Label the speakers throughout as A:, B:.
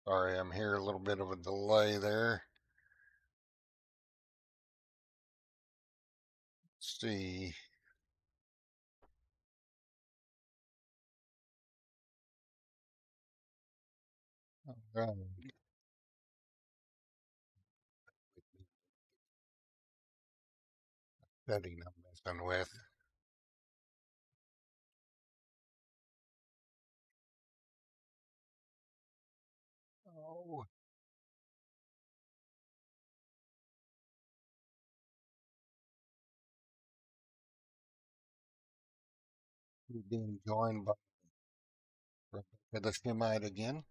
A: Sorry, I'm here a little bit of a delay there. Let's see. All right. Setting I'm messing with. Oh, we're being joined by Rhabekkah the Shemite again.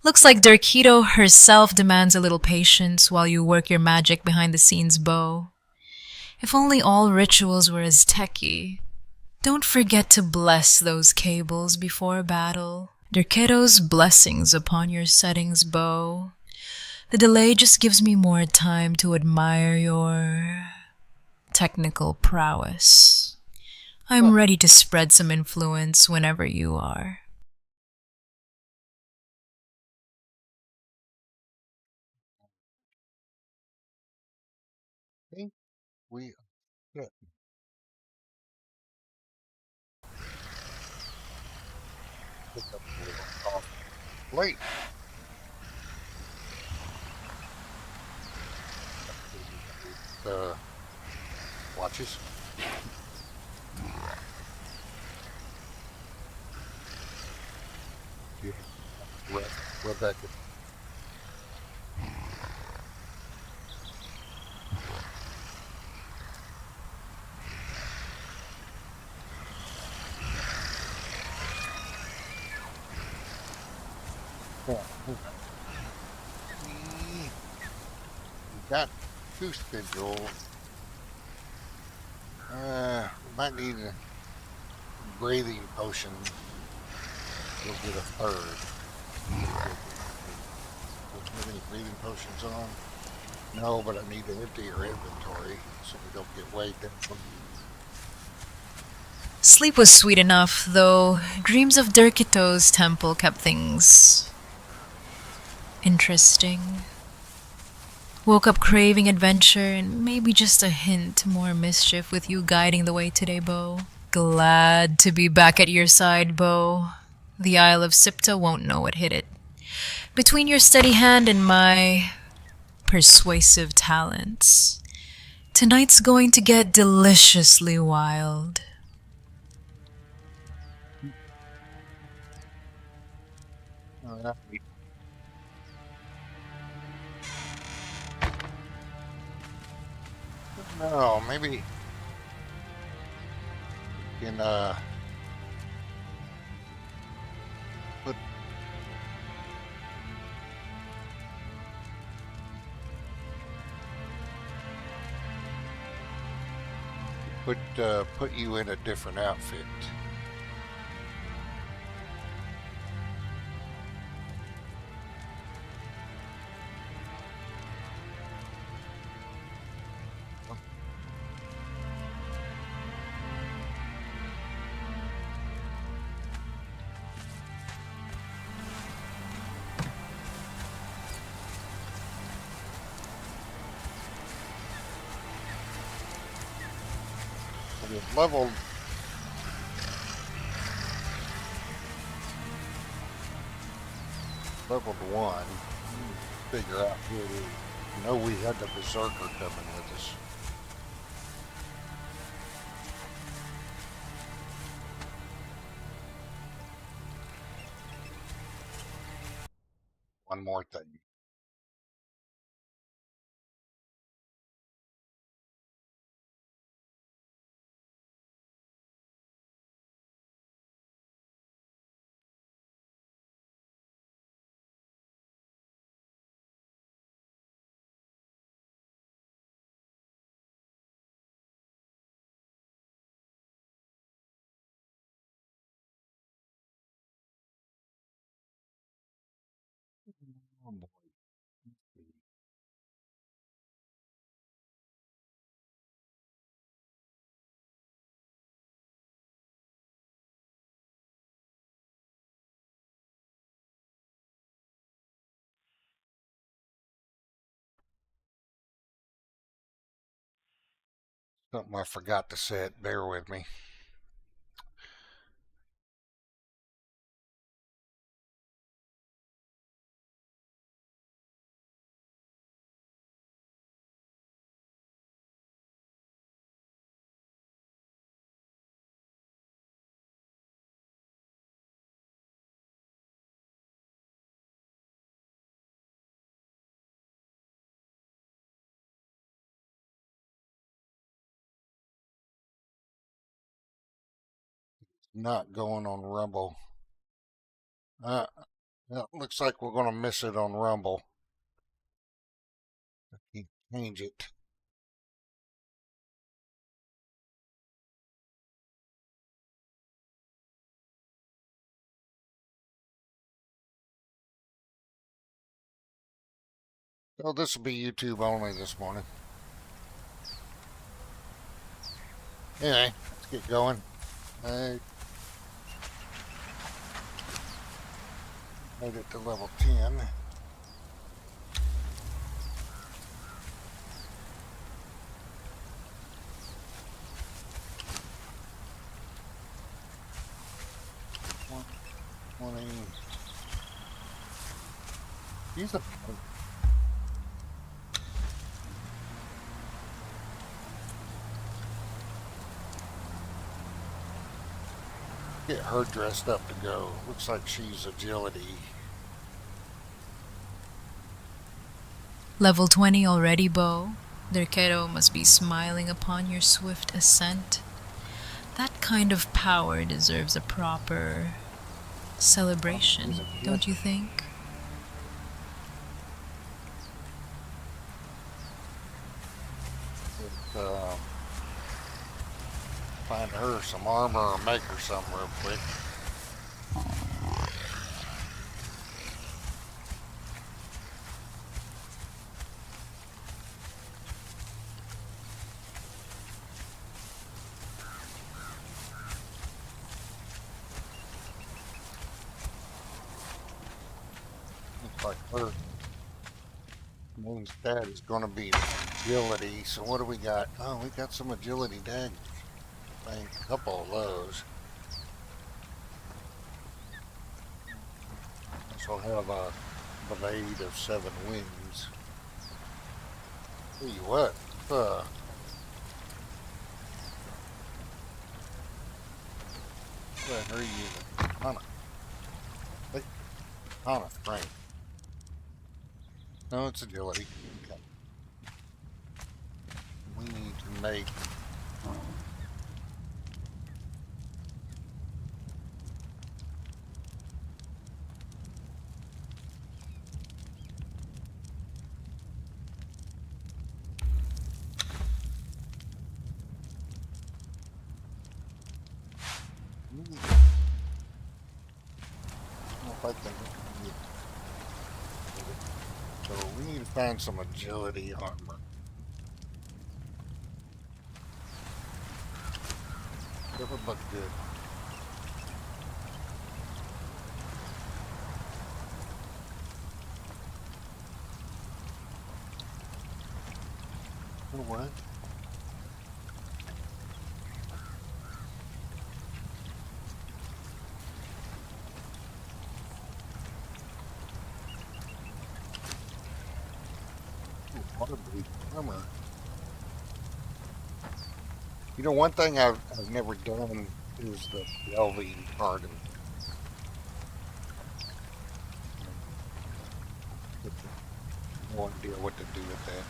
B: Looks like Derkito herself demands a little patience while you work your magic behind the scenes, Bo. If only all rituals were as techy. Don't forget to bless those cables before battle. Derkito's blessings upon your settings, Bo. The delay just gives me more time to admire your technical prowess. I'm
A: Well,
B: ready to spread some influence whenever you are.
A: I think we get pick up a little off late. Uh, Watches. Yeah, Rhabekkah. Yeah, we got two schedules. We might need a breathing potion. We'll get a third. Don't have any breathing potions on? No, but I need to empty your inventory so we don't get weighed down.
B: Sleep was sweet enough, though dreams of Derkito's temple kept things interesting. Woke up craving adventure and maybe just a hint more mischief with you guiding the way today, Bo. Glad to be back at your side, Bo. The Isle of Siptah won't know what hit it. Between your steady hand and my persuasive talents, tonight's going to get deliciously wild.
A: All right. No, maybe we can put put you in a different outfit. We have leveled one. Figure out who it is. Know we had the berserker coming with us. One more thing. Oh boy. Something I forgot to set. Bear with me. Not going on Rumble. Uh, yeah, looks like we're going to miss it on Rumble. Can't change it. So this will be YouTube only this morning. Anyway, let's get going. I made it to level 10. One, 20. He's a get her dressed up to go. Looks like she's agility.
B: Level 20 already, Bo? Derketo must be smiling upon your swift ascent. That kind of power deserves a proper celebration, don't you think?
A: Find her some armor or make her some real quick. Looks like her main stat is going to be agility. So what do we got? Oh, we got some agility daggers. I think a couple of those. This will have a blade of 7 wings. Tell you what, let her use a ton of strength. No, it's agility. Okay. We need to make so we need to find some agility armor. Doesn't look good. What? Waterproof armor. You know, one thing I've never done is the delving part of it. No idea what to do with that.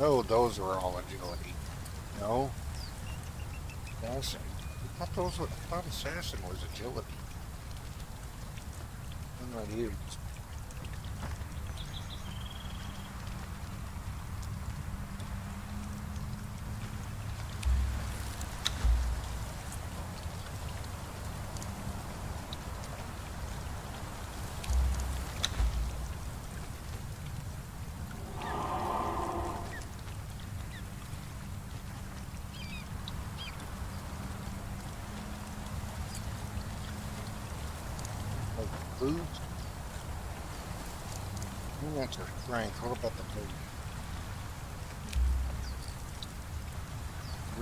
A: No, those are all agility. No. Assassin. I thought assassin was agility. I'm not here. Boots. That's her strength. What about the boots?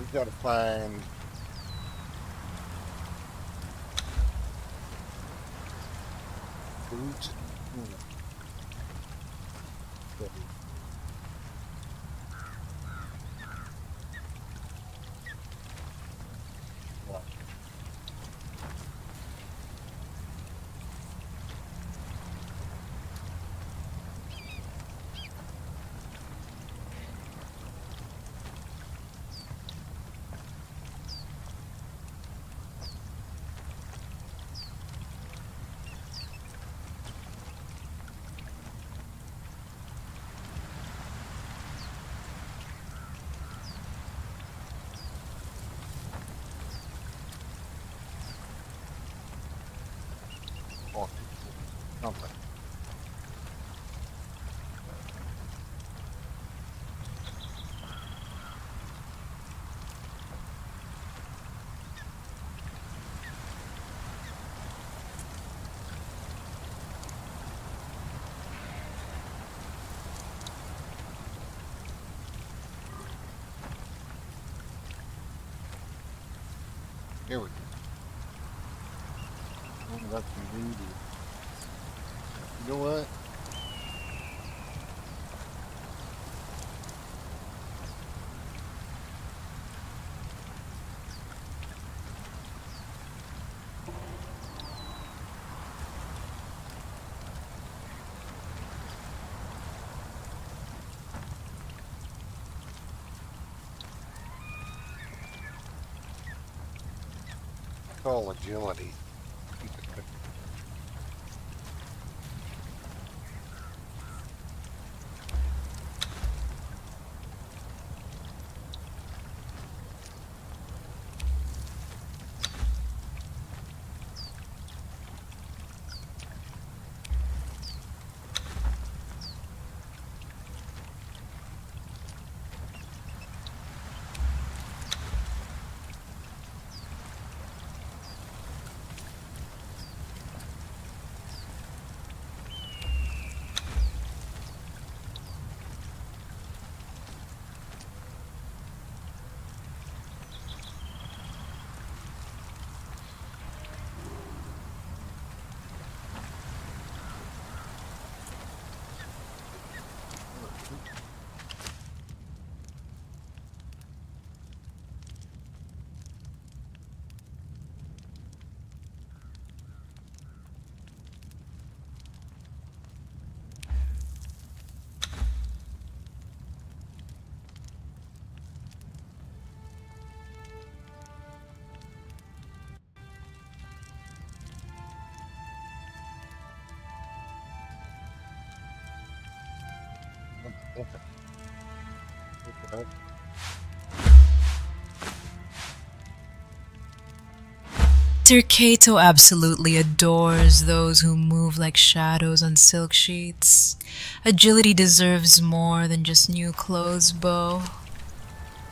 A: we gotta find foods. Something. Here we go. Oh, that's needy. You know what? Call agility. Okay.
B: Kato absolutely adores those who move like shadows on silk sheets. Agility deserves more than just new clothes, Bo.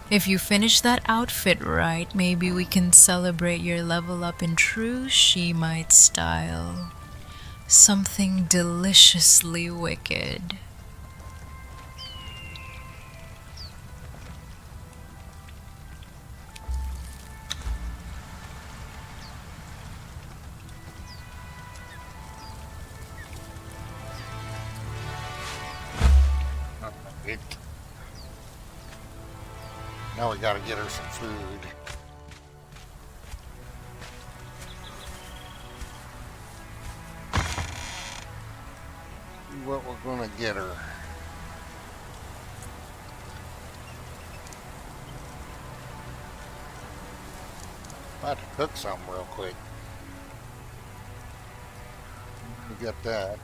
B: If you finish that outfit right, maybe we can celebrate your level up in true Shemite style. Something deliciously wicked.
A: It. Now we gotta get her some food. See what we're gonna get her. About to cook something real quick. We got that.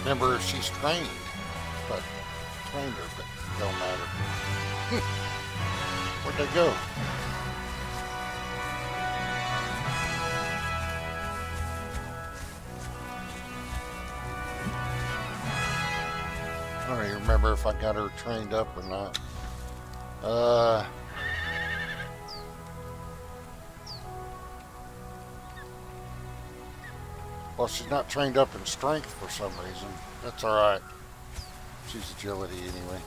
A: Remember, she's trained, but trained her, but it don't matter. Where'd they go? don't even remember if I got her trained up or not. Uh, well, she's not trained up in strength for some reason. That's all right. She's agility anyway.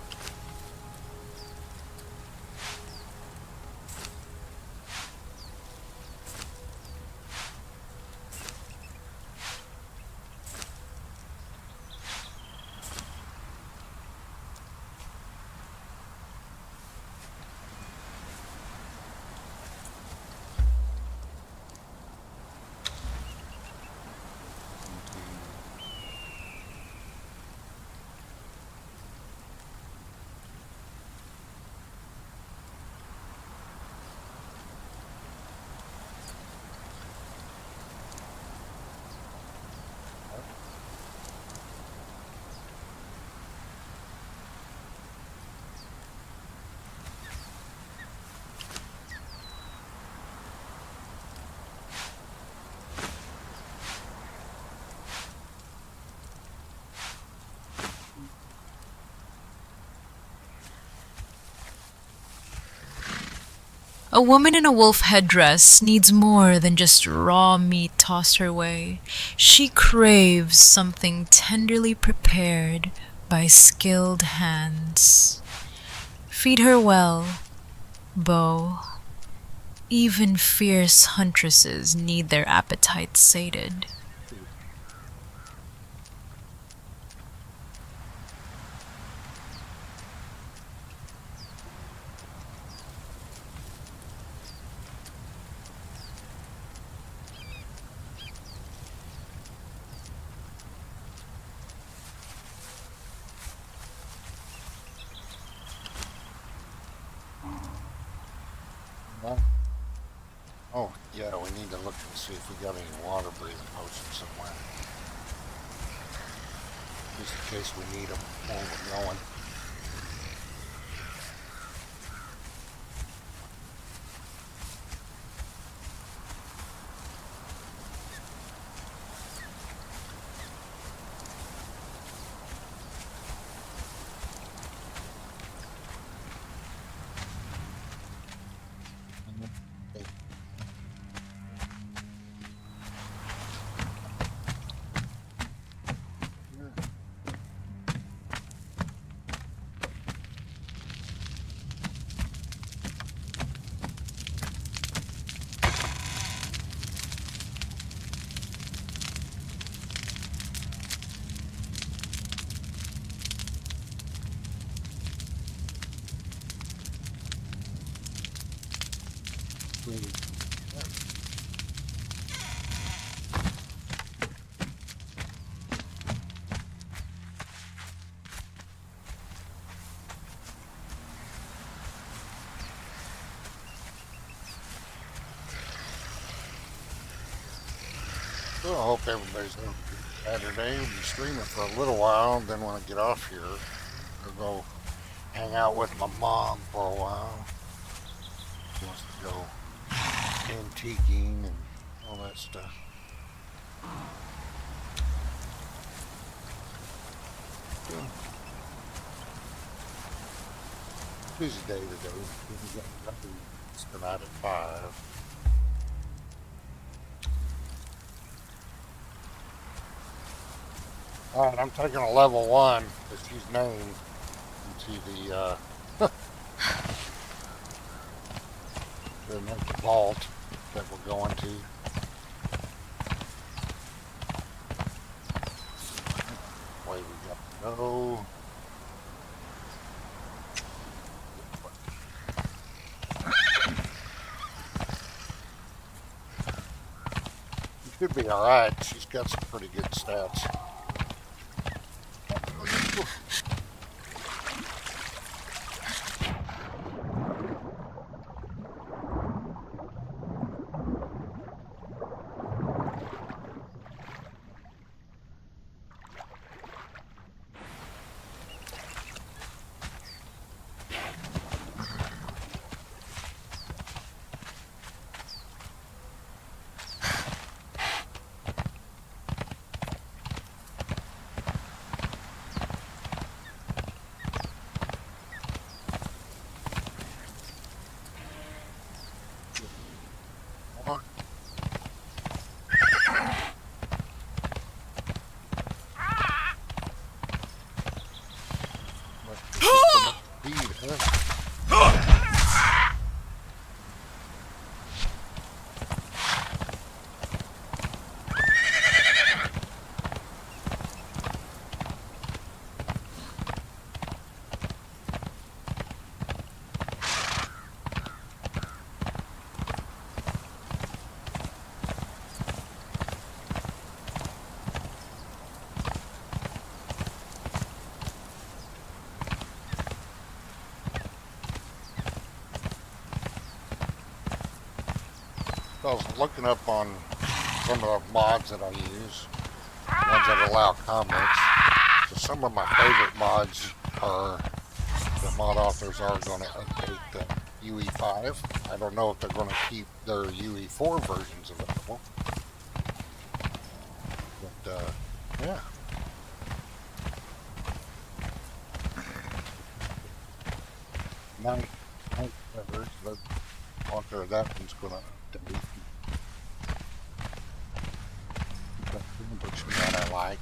B: A woman in a wolf headdress needs more than just raw meat tossed her way. She craves something tenderly prepared by skilled hands. Feed her well, Bo. Even fierce huntresses need their appetites sated.
A: Huh? Oh, yeah, we need to look and see if we got any water breathing potions somewhere. Just in case we need them while we're going. Well, I hope everybody's having a good Saturday. We'll be streaming for a little while, and then when I get off here, I'll go hang out with my mom for a while. She wants to go antiquing and all that stuff. Yeah. Busy day today. We got nothing tonight at 5. Alright, I'm taking a level 1 that she's named into the next vault that we're going to. Way we got to go. She should be alright. She's got some pretty good stats. I was looking up on some of the mods that I use, ones that allow comments. So some of my favorite mods are, the mod authors are going to update the UE5. I don't know if they're going to keep their UE4 versions available. But, yeah. Nice covers. The author of that one's going to update. Which one I like.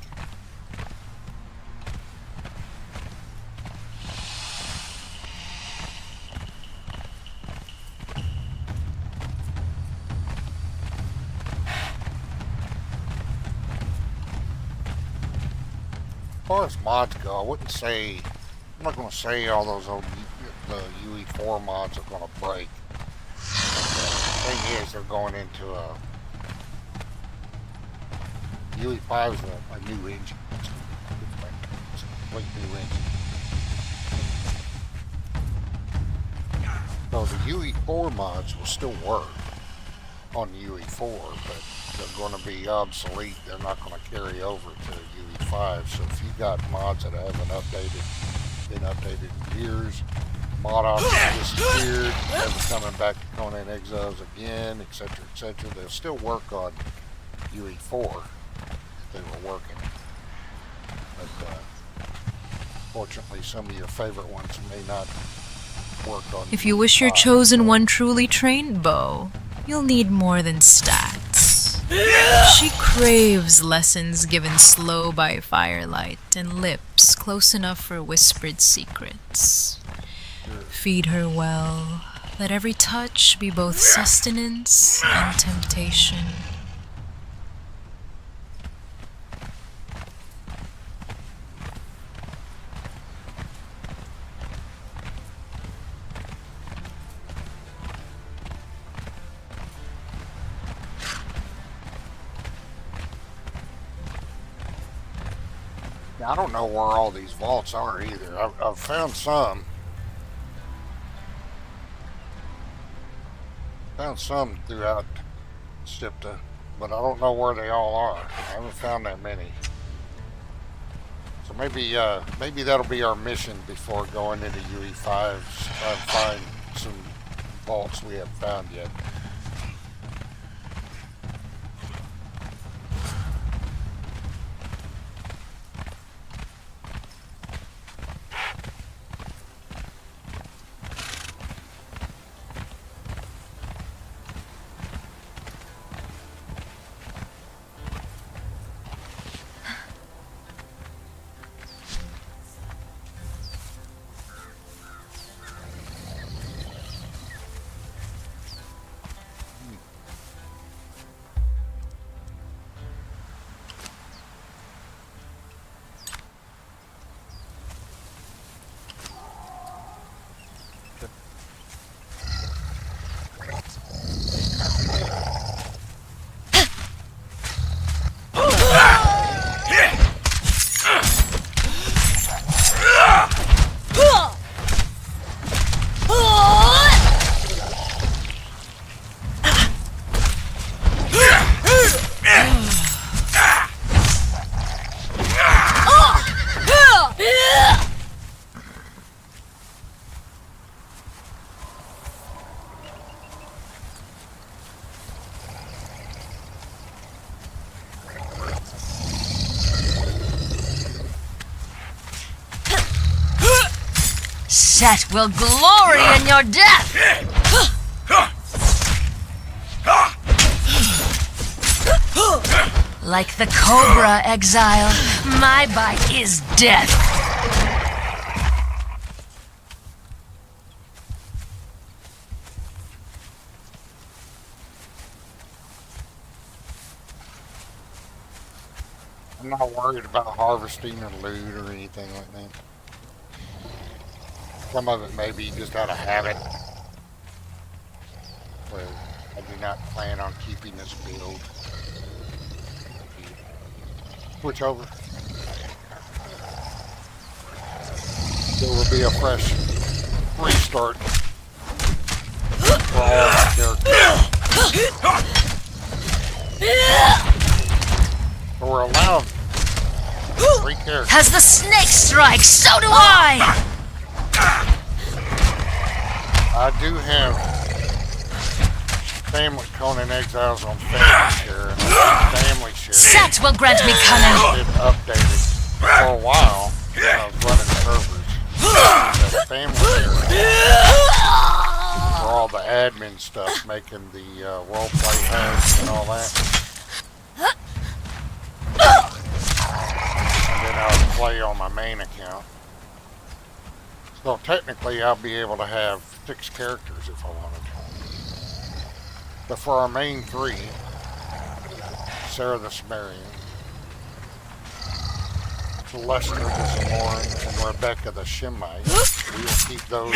A: As far as mods go, I wouldn't say, I'm not going to say all those old, the UE4 mods are going to break. The thing is, they're going into a UE5 is a new engine. It's a complete new engine. So the UE4 mods will still work on UE4, but they're going to be obsolete. They're not going to carry over to UE5. So if you've got mods that haven't been updated in years, mod options disappeared, never coming back to Conan Exiles again, etc., they'll still work on UE4 if they were working. But fortunately, some of your favorite ones may not work on.
B: If you wish your chosen one truly trained bow, you'll need more than stats. She craves lessons given slow by firelight and lips close enough for whispered secrets. Feed her well. Let every touch be both sustenance and temptation.
A: I don't know where all these vaults are either. I've found some. Found some throughout Siptah, but I don't know where they all are. I haven't found that many. So maybe that'll be our mission before going into UE5. Try to find some vaults we haven't found yet.
C: Set will glory in your death! Like the cobra, Exile, my bite is death.
A: I'm not worried about harvesting or loot or anything like that. Some of it may be just out of habit. Where I do not plan on keeping this build. Switch over. There will be a fresh restart for all my characters. So we're allowed 3 characters.
C: As the snake strikes, so do I!
A: I do have Conan Exiles on family share, and family share.
C: Set will grant me cunning.
A: It updated for a while when I was running servers. That family share for all the admin stuff, making the roleplay hosts and all that. And then I would play on my main account. So technically I'll be able to have 6 characters if I wanted to. But for our main 3, Sarah the Sumerian, Lester the Zamoran, and Rhabekkah the Shemite, we will keep those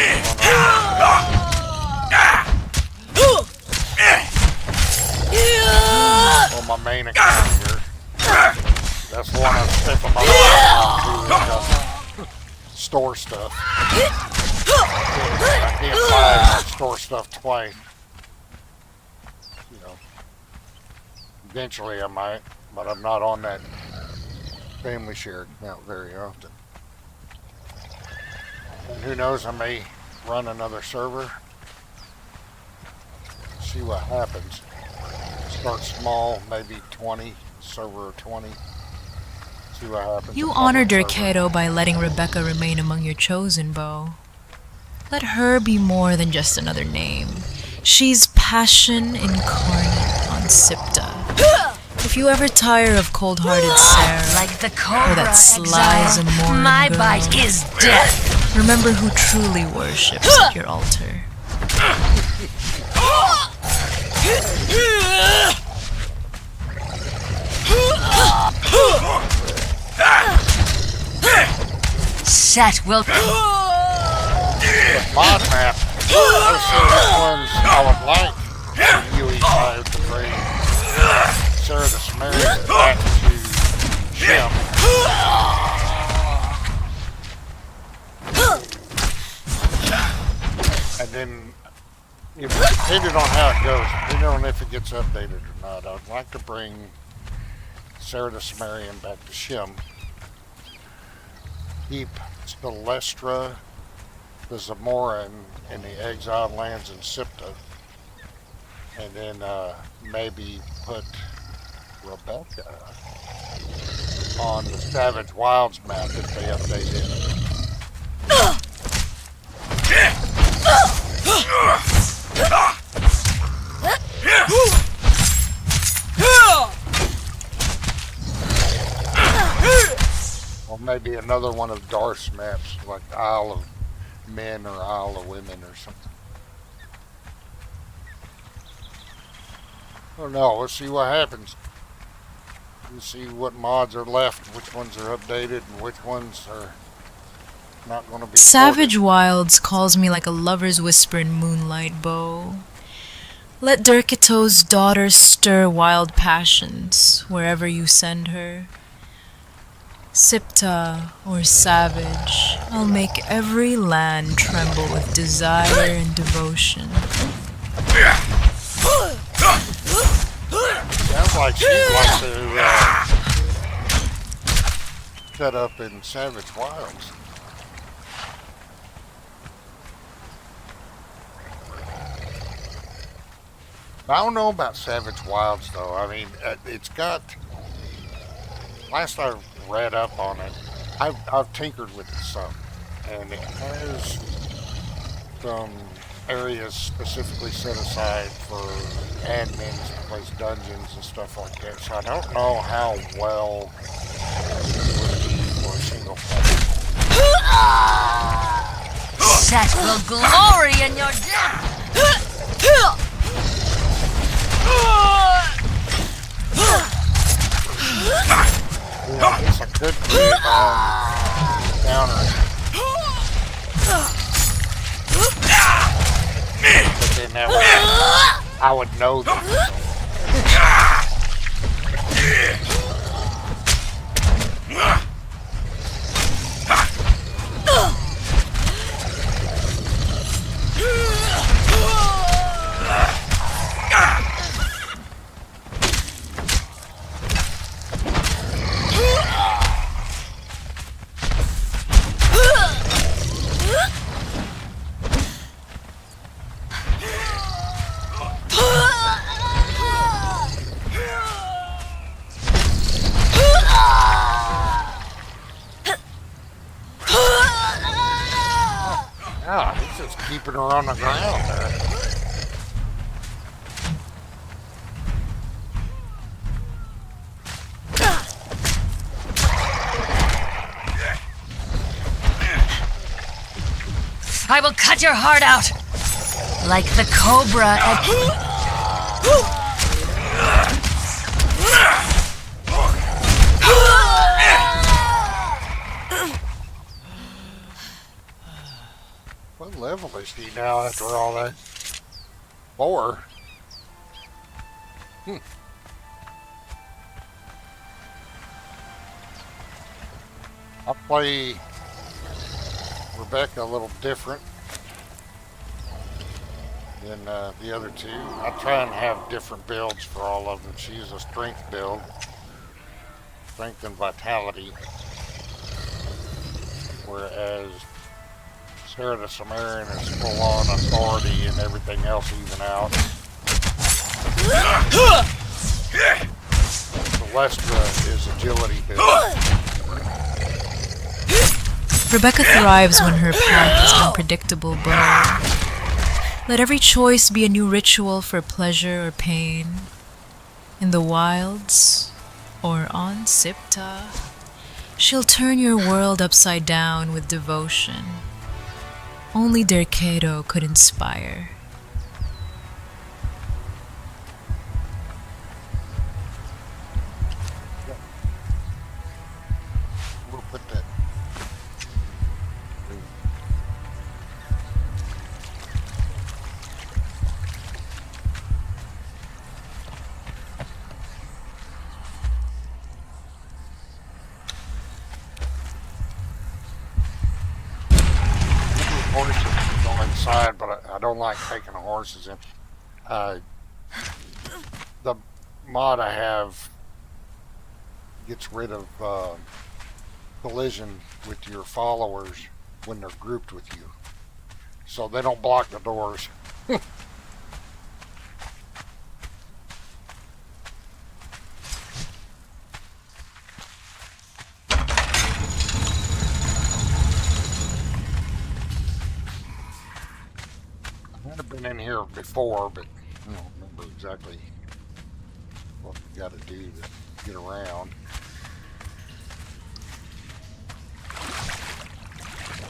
A: on my main account here. That's the one I'm stepping my store stuff. I can't buy my store stuff twice. You know, eventually I might, but I'm not on that family share account very often. And who knows, I may run another server. See what happens. Start small, maybe 20, server of 20. See what happens.
B: You honored Rhabekkah by letting Rhabekkah remain among your chosen, Bo. Let her be more than just another name. She's passion incarnate on Siptah. If you ever tire of cold-hearted Sarah,
C: Like the cobra,
B: or that sly
C: exile,
B: Zamoran
C: my
B: girl,
C: bite is death.
B: remember who truly worships at your altar.
C: Set will...
A: The mod map, let's see which ones I would like UE5 to bring Sarah the Sumerian back to Jim. And then, depending on how it goes, depending on if it gets updated or not, I'd like to bring Sarah the Sumerian back to Shem. Keep Celestra, the Zamoran, in the exiled lands in Siptah. And then maybe put Rhabekkah on the Savage Wilds map if they update it. Or maybe another one of Darth's maps, like Isle of Men or Isle of Women or something. I don't know, let's see what happens. Let's see what mods are left, which ones are updated, and which ones are not going to be
B: Savage
A: ported.
B: Wilds calls me like a lover's whisper in moonlight, Bo. Let Rhabekkah's daughter stir wild passions wherever you send her. Siptah or Savage, I'll make every land tremble with desire and devotion.
A: Sounds like she'd like to set up in Savage Wilds. I don't know about Savage Wilds though. I mean, it's got. Last I read up on it, I've tinkered with it some, and it has some areas specifically set aside for admins to place dungeons and stuff like that. So I don't know how well it would be for a single player.
C: Set will glory in your death.
A: Yeah, it's a good counter. But then that way, I would know them. Ah, he's just keeping her on the ground there.
C: I will cut your heart out! Like the cobra
A: What level is he now after all that? 4. I play Rhabekkah a little different than the other two. I try and have different builds for all of them. She's a strength build, strength and vitality, whereas Sarah the Sumerian is full on authority and everything else even out. Celestra is agility build.
B: Rhabekkah thrives when her path is unpredictable, but let every choice be a new ritual for pleasure or pain. In the wilds or on Siptah, she'll turn your world upside down with devotion. Only Derkedo could inspire.
A: We'll put that. Horses go inside, but I don't like taking the horses in. The mod I have gets rid of collision with your followers when they're grouped with you, so they don't block the doors. I've been in here before, but I don't remember exactly what we got to do to get around.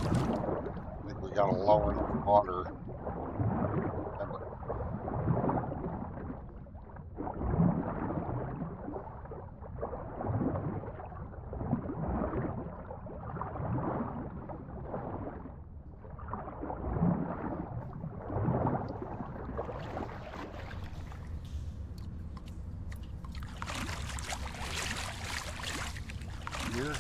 A: I think we got a low in water. Here.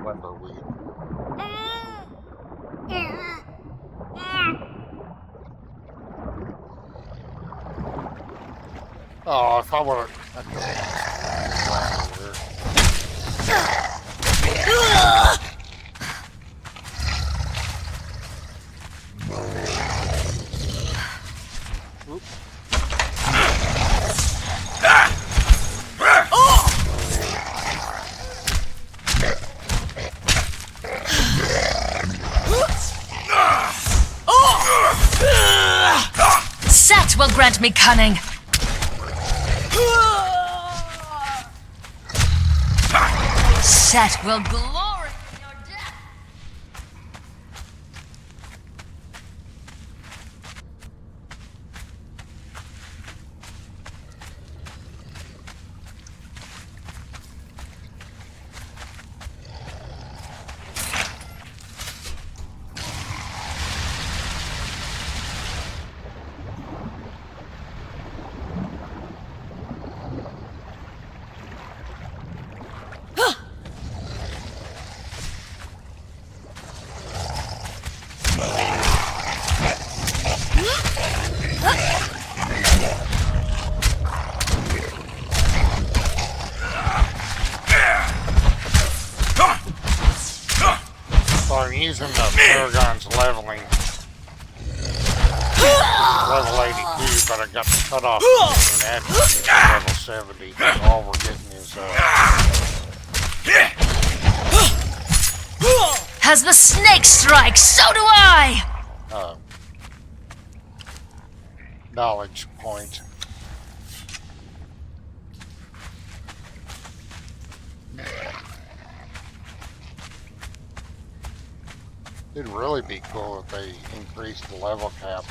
A: Wonder we. Oh, if I would
C: Set will grant me cunning. Set will glory in your death.
A: I'm using the Paragon's leveling. Level 82, but I got the cutoff and attributes at level 70. So all we're getting is,
C: Has the snake strike? So do I!
A: knowledge point. It'd really be cool if they increased the level cap.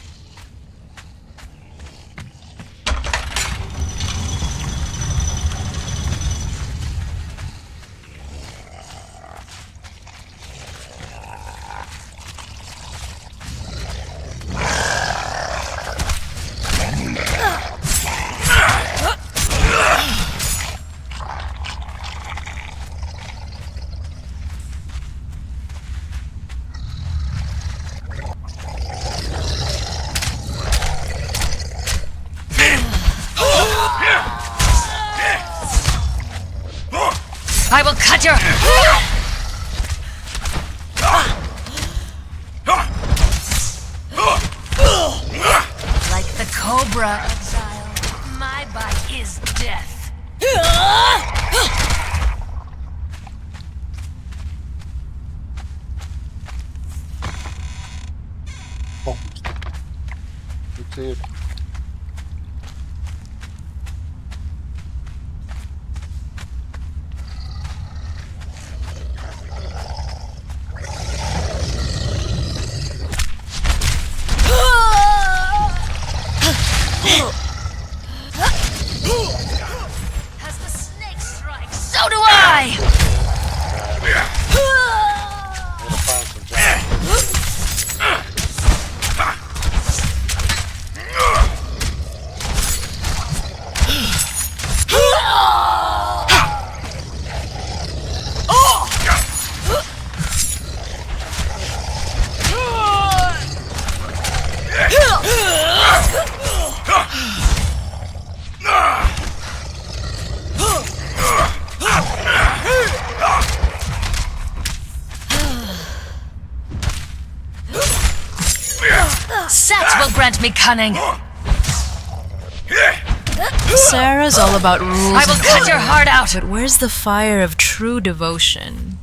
C: I will cut your... Like the cobra, exile, my bite is death.
A: Oh, that's it.
C: Has the snake strike? So do I!
A: Gotta find some time.
C: Sat will grant me cunning.
B: Sarah's all about rules.
C: I will
B: and
C: cut your
B: order,
C: heart out.
B: But where's the fire of true devotion?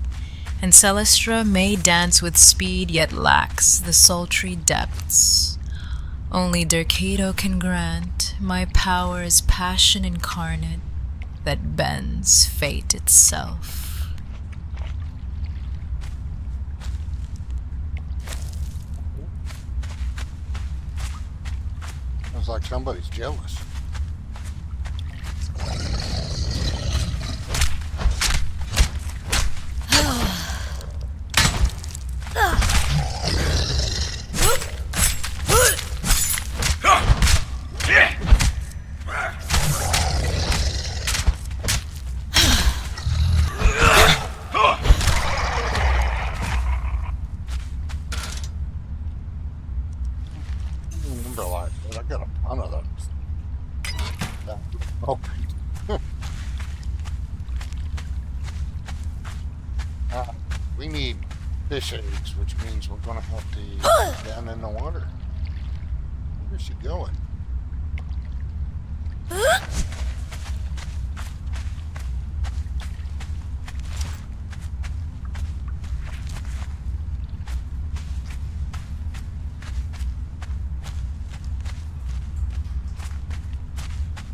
B: And Celestra may dance with speed, yet lacks the sultry depths. Only Derkedo can grant. My power is passion incarnate that bends fate itself.
A: Sounds like somebody's jealous. Light, but I got a ton of those. Okay. We need fish eggs, which means we're gonna have to get down in the water. Where's she going?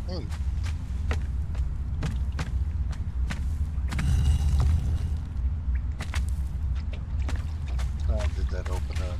A: Hey. How did that open up?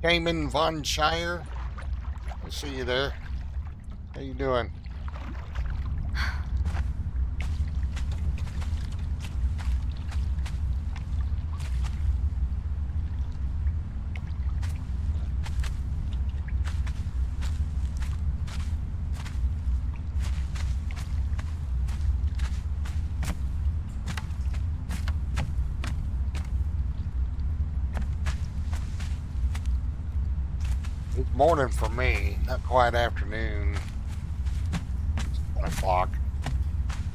A: Cayman Von Shire. I see you there. How you doing? It's morning for me, not quite afternoon. It's 1 o'clock.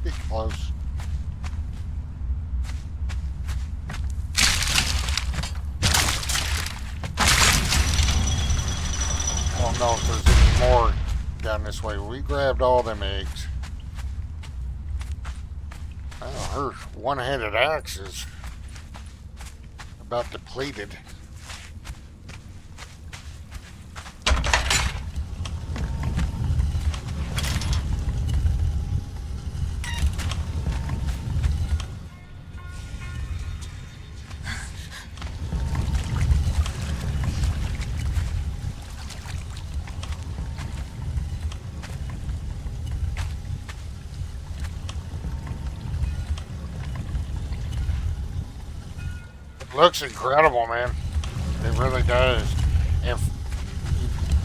A: Get close. I don't know if there's any more down this way. We grabbed all them eggs. Oh, her one-handed axe is about depleted. Looks incredible, man. It really does. And if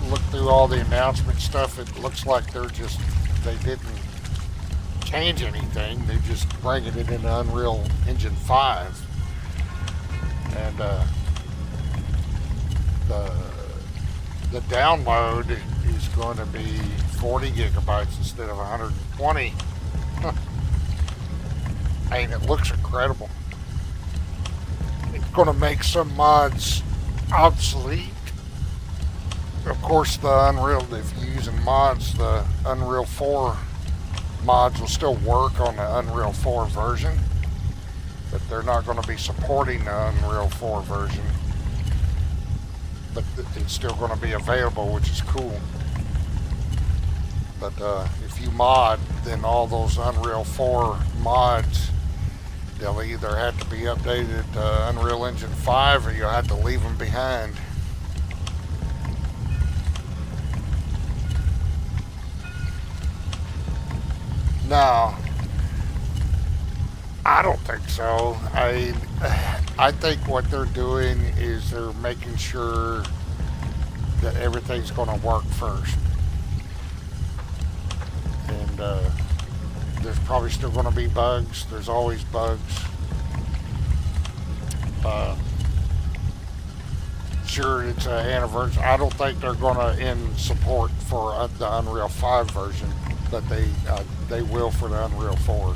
A: you look through all the announcement stuff, it looks like they didn't change anything. They're just bringing it into Unreal Engine 5. And the download is going to be 40 gigabytes instead of 120. I mean, it looks incredible. It's going to make some mods obsolete. Of course, the Unreal, if you're using mods, the Unreal 4 mods will still work on the Unreal 4 version, but they're not going to be supporting the Unreal 4 version. But it's still going to be available, which is cool. But if you mod, then all those Unreal 4 mods, they'll either have to be updated to Unreal Engine 5 or you'll have to leave them behind. No, I don't think so. I think what they're doing is they're making sure that everything's going to work first. And there's probably still going to be bugs. There's always bugs. Sure, it's an anniversary. I don't think they're going to end support for the Unreal 5 version, but they will for the Unreal 4.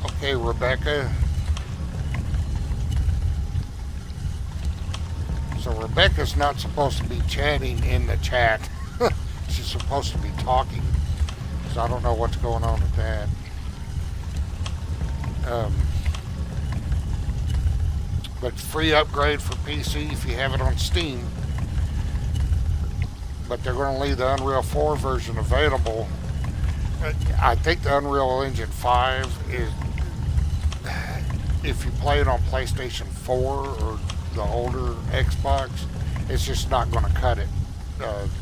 A: Okay, Rhabekkah. So Rhabekkah's not supposed to be chatting in the chat. She's supposed to be talking. So I don't know what's going on with that. But free upgrade for PC if you have it on Steam. But they're going to leave the Unreal 4 version available. I think the Unreal Engine 5 is, if you play it on PlayStation 4 or the older Xbox, it's just not going to cut it.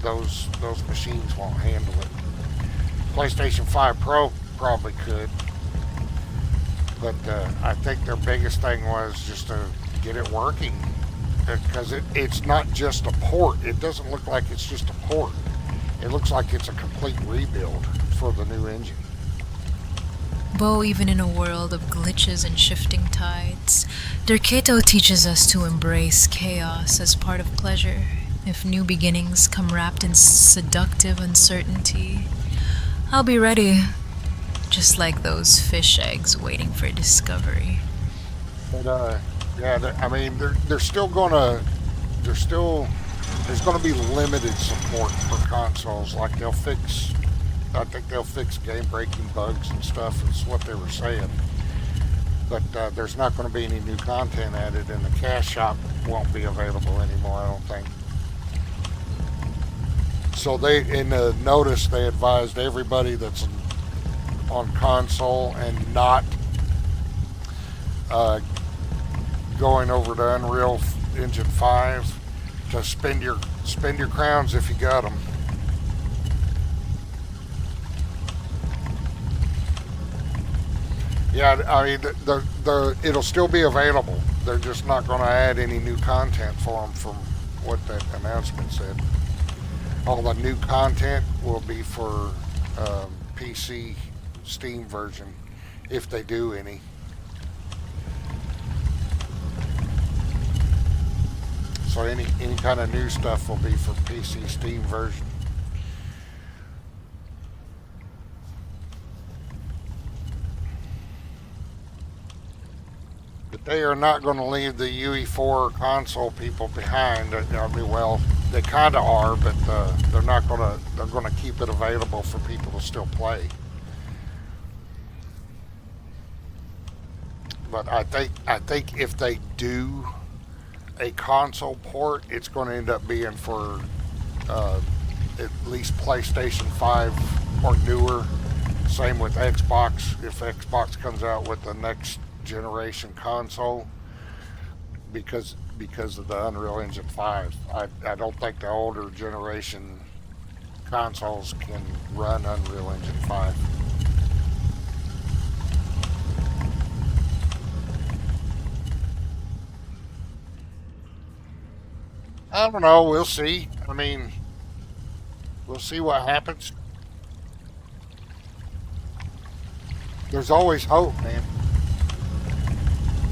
A: Those machines won't handle it. PlayStation 5 Pro probably could, but I think their biggest thing was just to get it working, because it's not just a port. It doesn't look like it's just a port. It looks like it's a complete rebuild for the new engine.
B: Bo, even in a world of glitches and shifting tides, Derketo teaches us to embrace chaos as part of pleasure. If new beginnings come wrapped in seductive uncertainty, I'll be ready, just like those fish eggs waiting for discovery.
A: But Yeah, I mean, they're still gonna, they're still, there's gonna be limited support for consoles. Like they'll fix, I think they'll fix game breaking bugs and stuff. Is what they were saying. But there's not going to be any new content added, and the cash shop won't be available anymore. I don't think. So they in the notice they advised everybody that's on console and not uh, going over to Unreal Engine 5 to spend your crowns if you got them. Yeah, I mean it'll still be available. They're just not going to add any new content for them, from what that announcement said. All the new content will be for PC Steam version, if they do any. So any kind of new stuff will be for PC Steam version. But they are not going to leave the UE4 console people behind. I mean, well, they kind of are, but they're not going to. They're going to keep it available for people to still play. But I think if they do a console port, it's going to end up being for at least PlayStation 5 or newer. Same with Xbox. If Xbox comes out with the next generation console, because of the Unreal Engine 5, I don't think the older generation consoles can run Unreal Engine 5. I don't know. We'll see. I mean, we'll see what happens. There's always hope, man.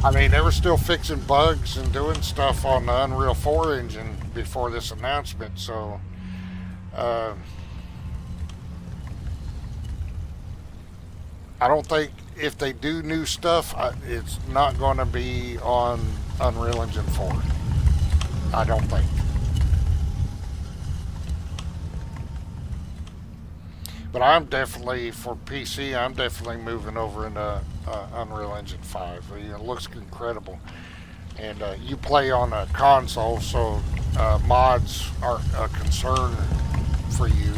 A: I mean, they were still fixing bugs and doing stuff on the Unreal 4 engine before this announcement. So, uh, I don't think if they do new stuff, it's not going to be on Unreal Engine 4. I don't think. But I'm definitely, for PC, I'm definitely moving over into Unreal Engine 5. It looks incredible. And you play on a console, so mods aren't a concern for you.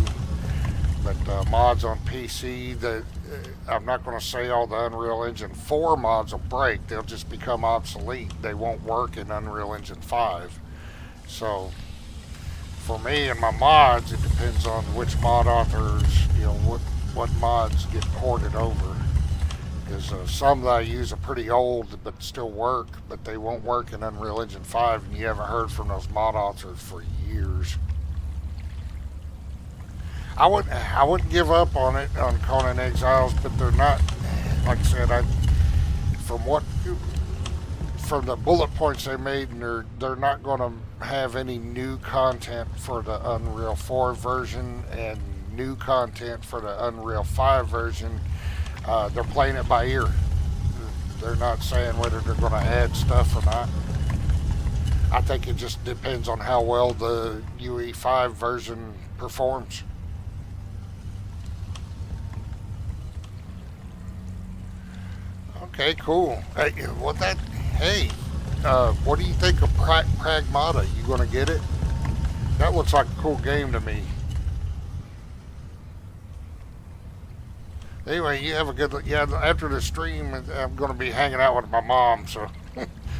A: But mods on PC, I'm not going to say all the Unreal Engine 4 mods will break. They'll just become obsolete. They won't work in Unreal Engine 5. So for me and my mods, it depends on which mod authors, what mods get ported over. Because some that I use are pretty old but still work, but they won't work in Unreal Engine 5, and you haven't heard from those mod authors for years. I wouldn't give up on it on Conan Exiles, but they're not, like I said, from what from the bullet points they made, and they're not going to have any new content for the Unreal 4 version and new content for the Unreal 5 version. They're playing it by ear. They're not saying whether they're going to add stuff or not. I think it just depends on how well the UE5 version performs. Okay, cool. Hey, what do you think of Pragmata? You gonna get it? That looks like a cool game to me. Anyway, you have a good. Yeah, after the stream, I'm gonna be hanging out with my mom, so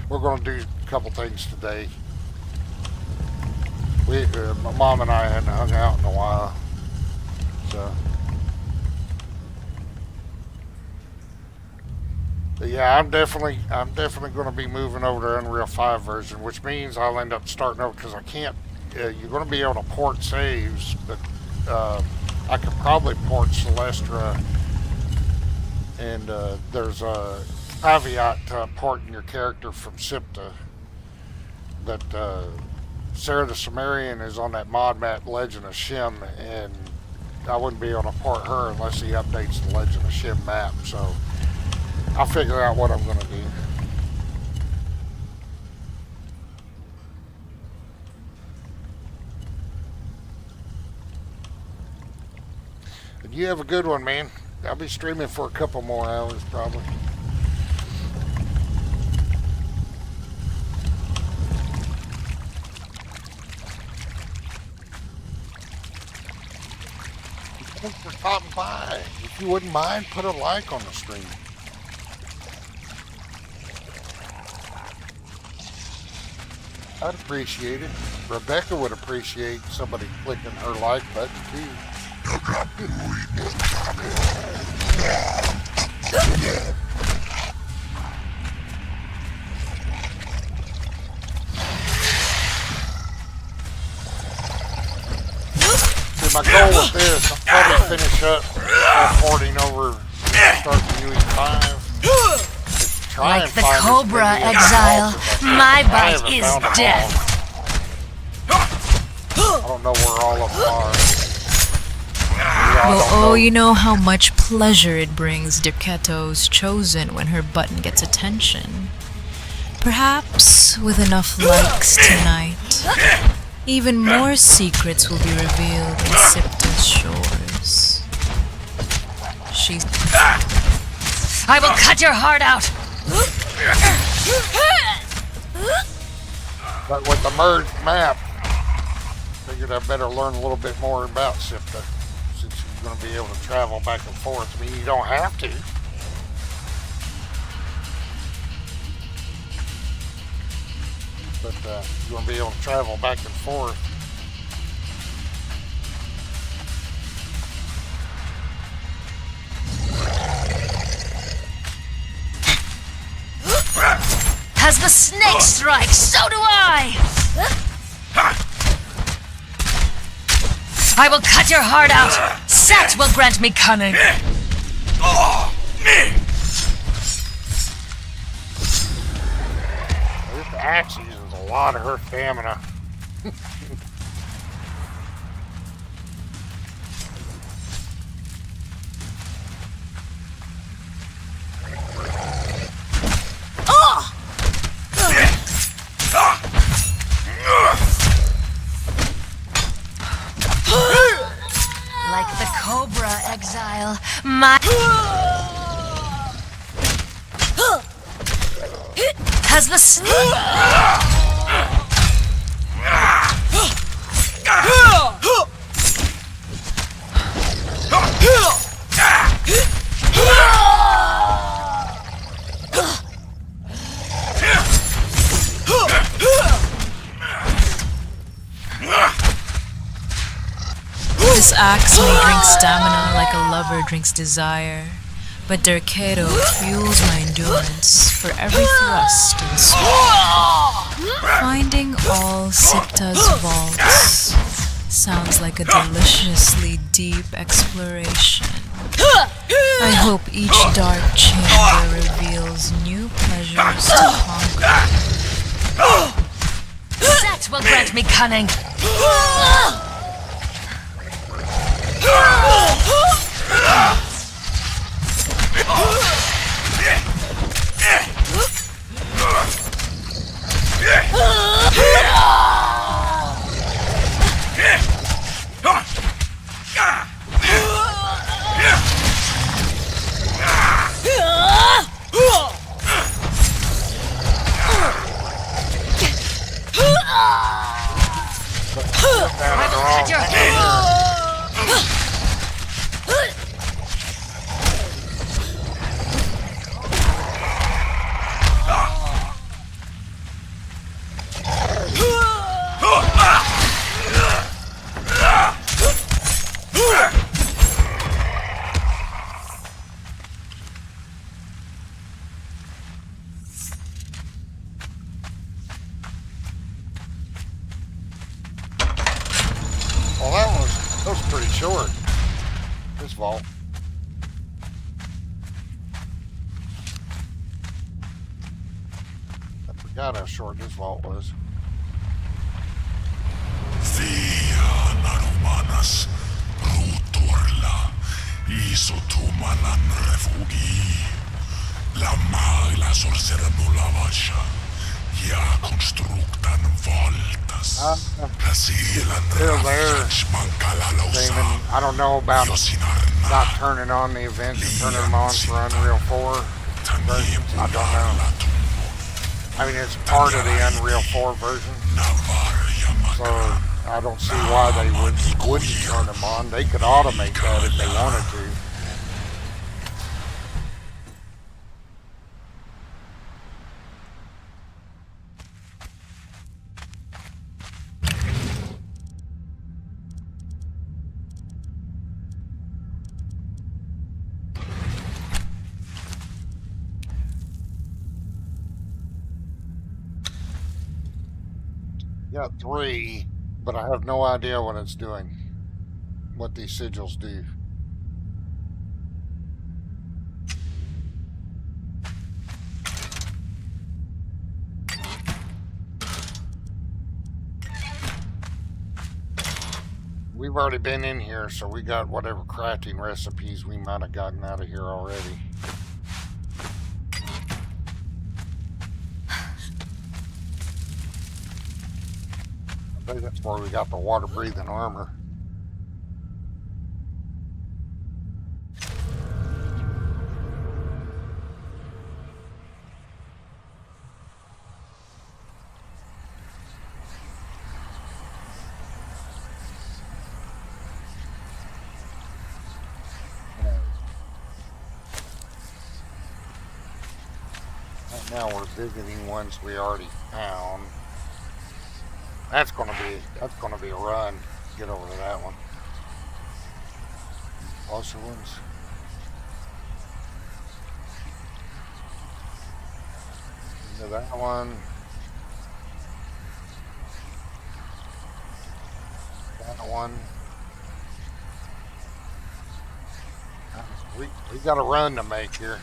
A: we're gonna do a couple things today. My mom and I hadn't hung out in a while, so. But yeah, I'm definitely going to be moving over to Unreal 5 version, which means I'll end up starting over because I can't. You're going to be able to port saves, but I could probably port Celestra, and there's a caveat to porting your character from Siptah. But Sarah the Sumerian is on that mod map Legend of Shem, and I wouldn't be able to port her unless he updates the Legend of Shem map. So I'll figure out what I'm going to do. But you have a good one, man. I'll be streaming for a couple more hours, probably. Thanks for stopping by. If you wouldn't mind, put a like on the stream. I'd appreciate it. Rhabekkah would appreciate somebody clicking her like button too. See, my goal with this, I'll probably finish up porting over, start the UE5.
C: Like the Cobra Exile, my bite is death.
A: I don't know where all of them are.
B: Well, you know how much pleasure it brings Derketo's Chosen when her button gets attention. Perhaps with enough likes tonight, even more secrets will be revealed in Siptah's shores. She's...
C: I will cut your heart out!
A: But with the merged map, figured I better learn a little bit more about Siptah, since you're going to be able to travel back and forth. I mean, you don't have to. But you're going to be able to travel back and forth.
C: As the snake strikes, so do I! I will cut your heart out! Set will grant me cunning!
A: This axe uses a lot of her stamina.
C: Like the Cobra Exile, my... Has the
B: This axe may drink stamina like a lover drinks desire, but Derketo fuels my endurance for every thrust and swing. Finding all Siptah's vaults sounds like a deliciously deep exploration. I hope each dark chamber reveals new pleasures to conquer.
C: Set will grant me cunning!
A: Well, that was pretty short. This vault. I forgot how short this vault was.
D: Thea narumanas rutorla isotumanan refugi la magla sorcerano la vasha ya constructan voltas.
A: Uh,
D: Rasilan
A: still there,
D: Rafjach Mankalalosa.
A: Damon. I don't know about
D: Yosinarna.
A: not turning on the events and turning them on for Unreal 4 versions. I don't know. I mean, it's part of the Unreal 4 version, so I don't see why they wouldn't turn them on. They could automate that if they wanted to. Got 3, but I have no idea what it's doing, what these sigils do. We've already been in here, so we got whatever crafting recipes we might have gotten out of here already. I think that's where we got the water-breathing armor. Right now we're visiting ones we already found. That's gonna be a run. Get over to that one. Closer ones. Into that one. That one. We got a run to make here.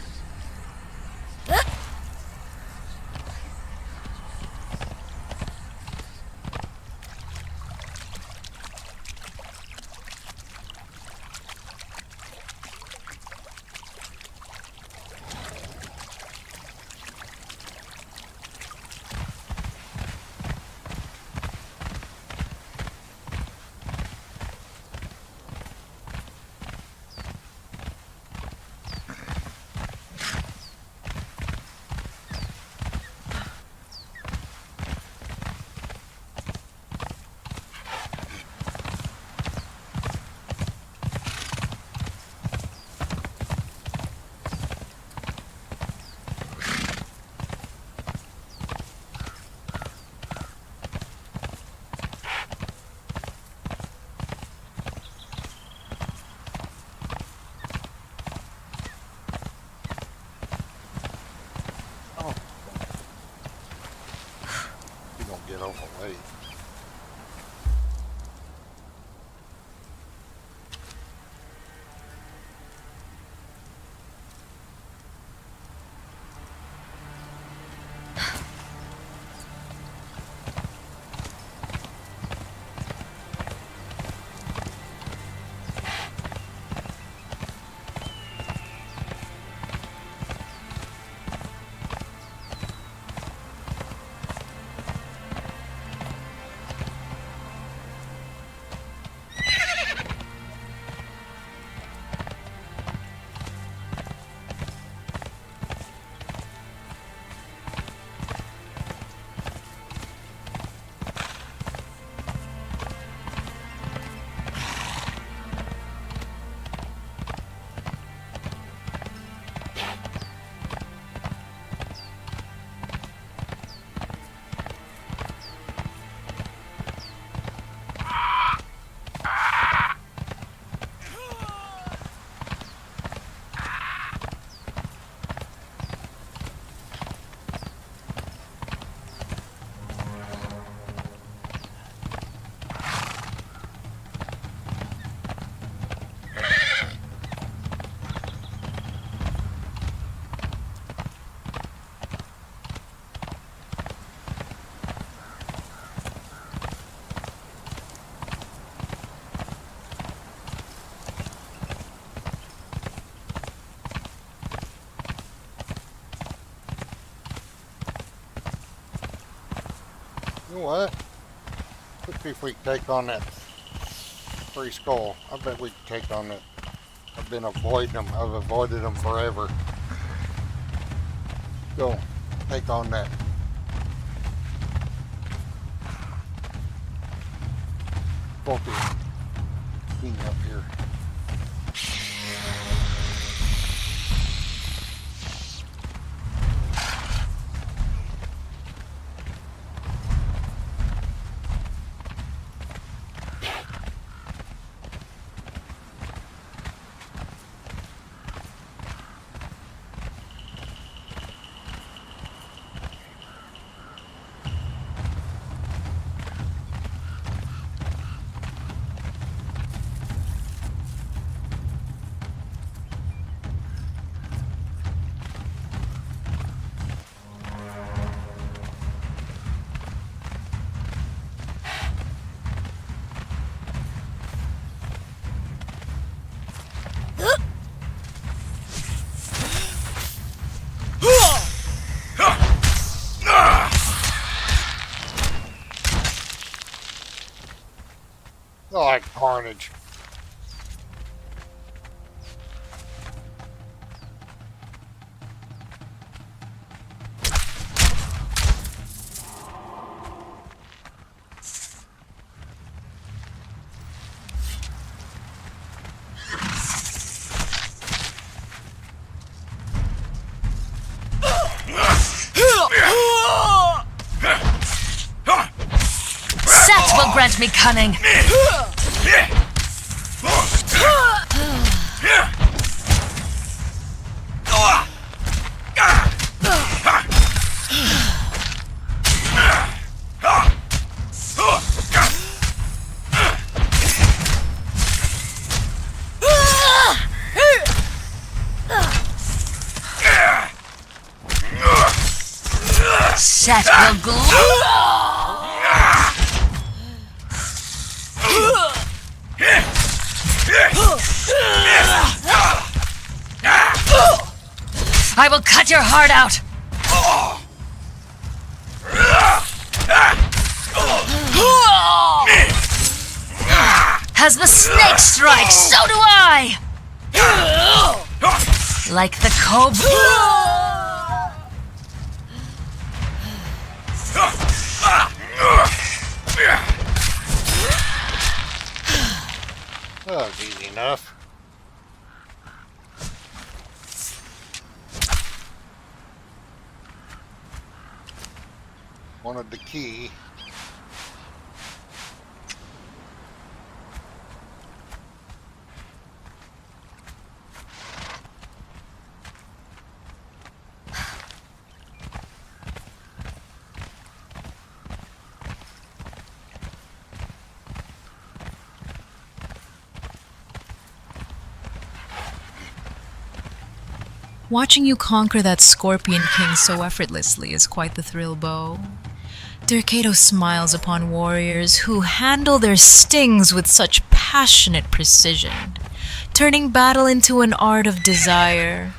A: Get overweight. You know what? Let's see if we can take on that three skull. I bet we can take on that. I've been avoiding them. I've avoided them forever. Go. Take on that. Both of you. Up here. I like carnage.
C: Set will grant me cunning. Set will glow. I will cut your heart out. As the snake strikes, so do I. Like the cobra.
A: That was easy enough. Wanted the key.
B: Watching you conquer that Scorpion King so effortlessly is quite the thrill, Bo. Dercato smiles upon warriors who handle their stings with such passionate precision, turning battle into an art of desire.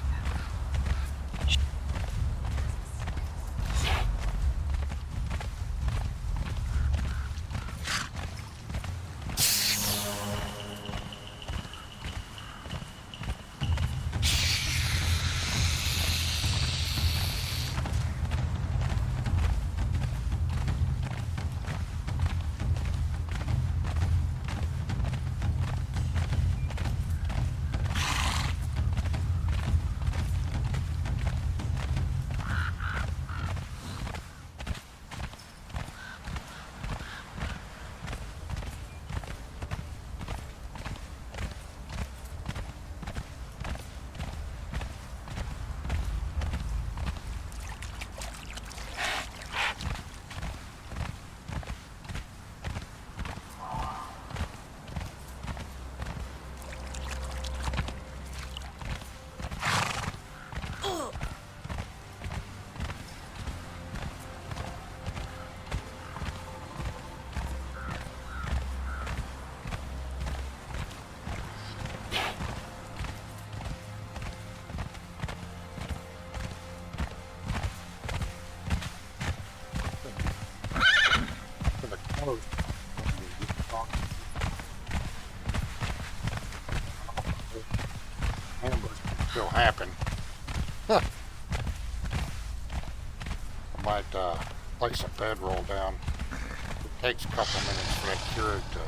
A: might place a bedroll down. It takes a couple minutes for that Keurig to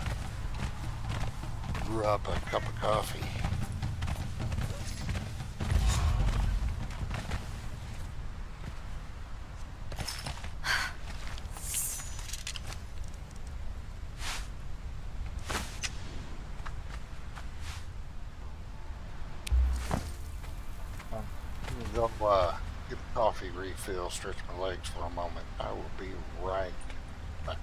A: brew up a cup of coffee. Go get a coffee refill, stretch my legs for a moment. I will be right back.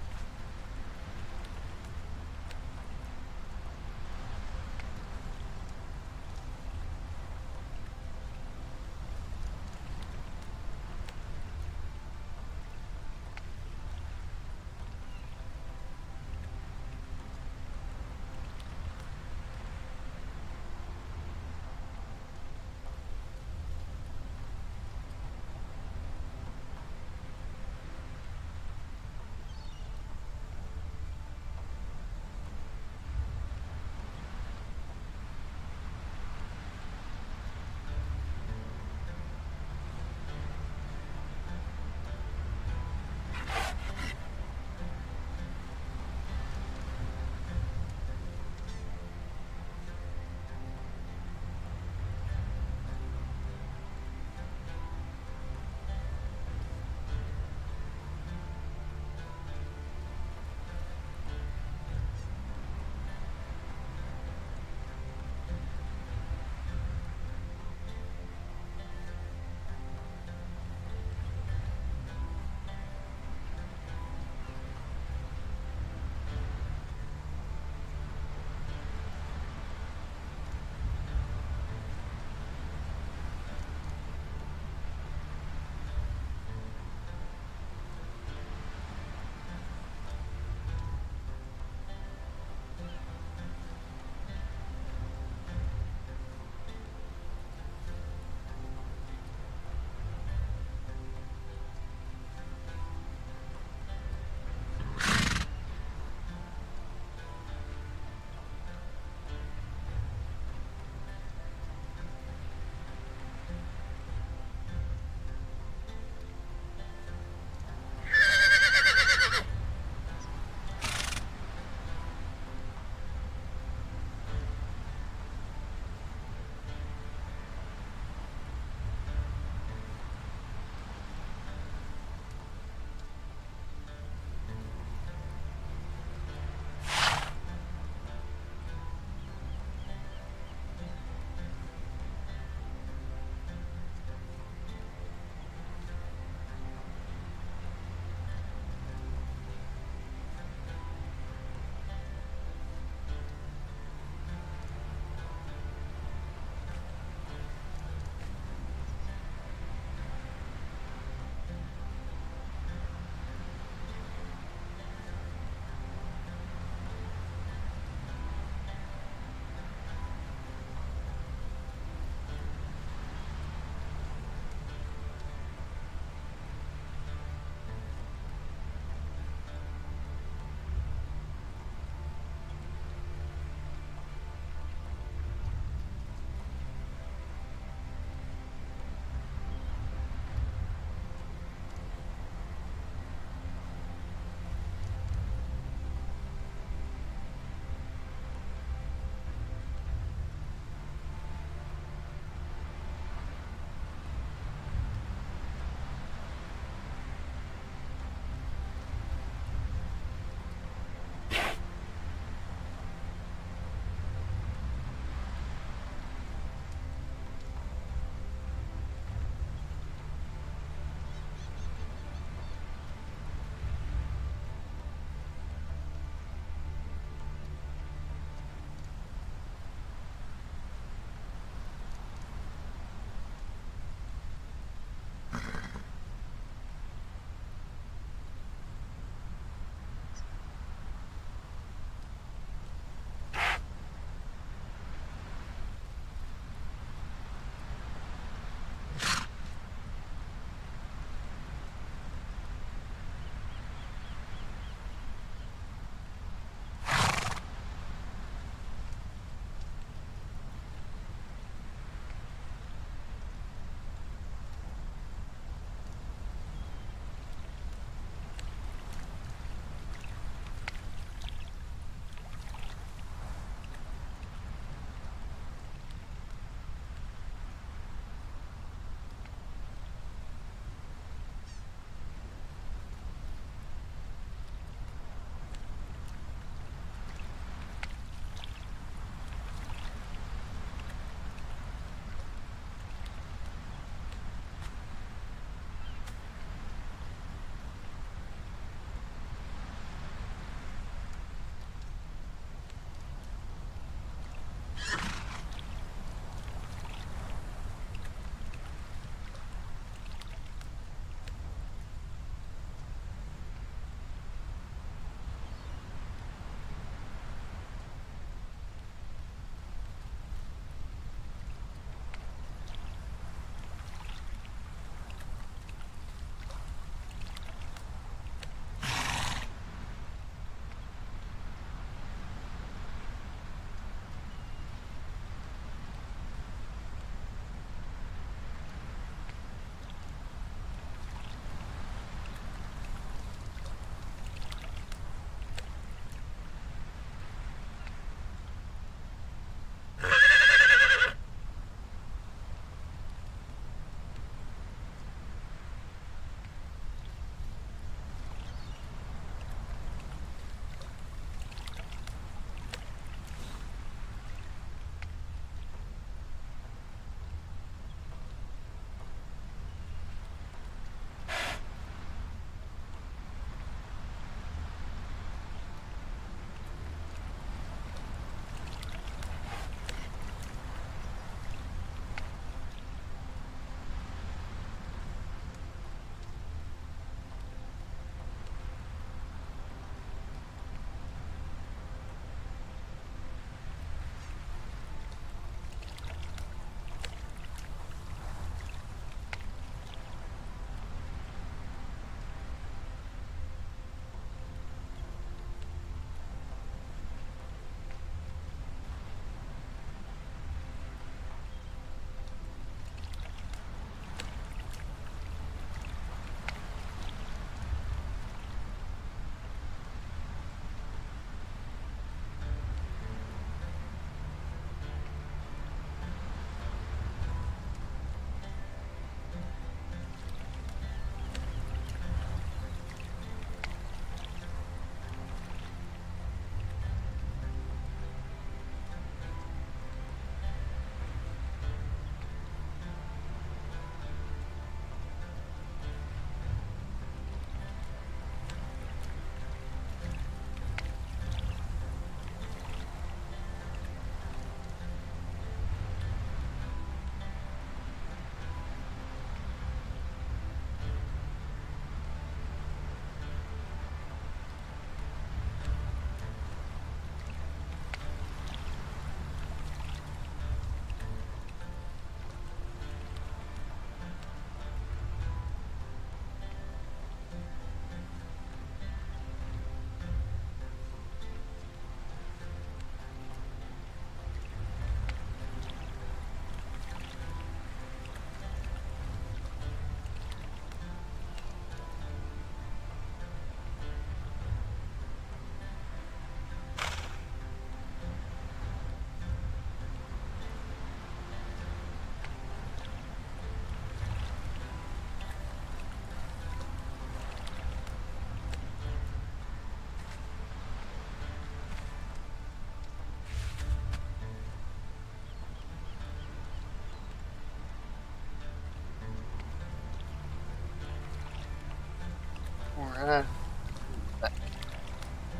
A: Uh,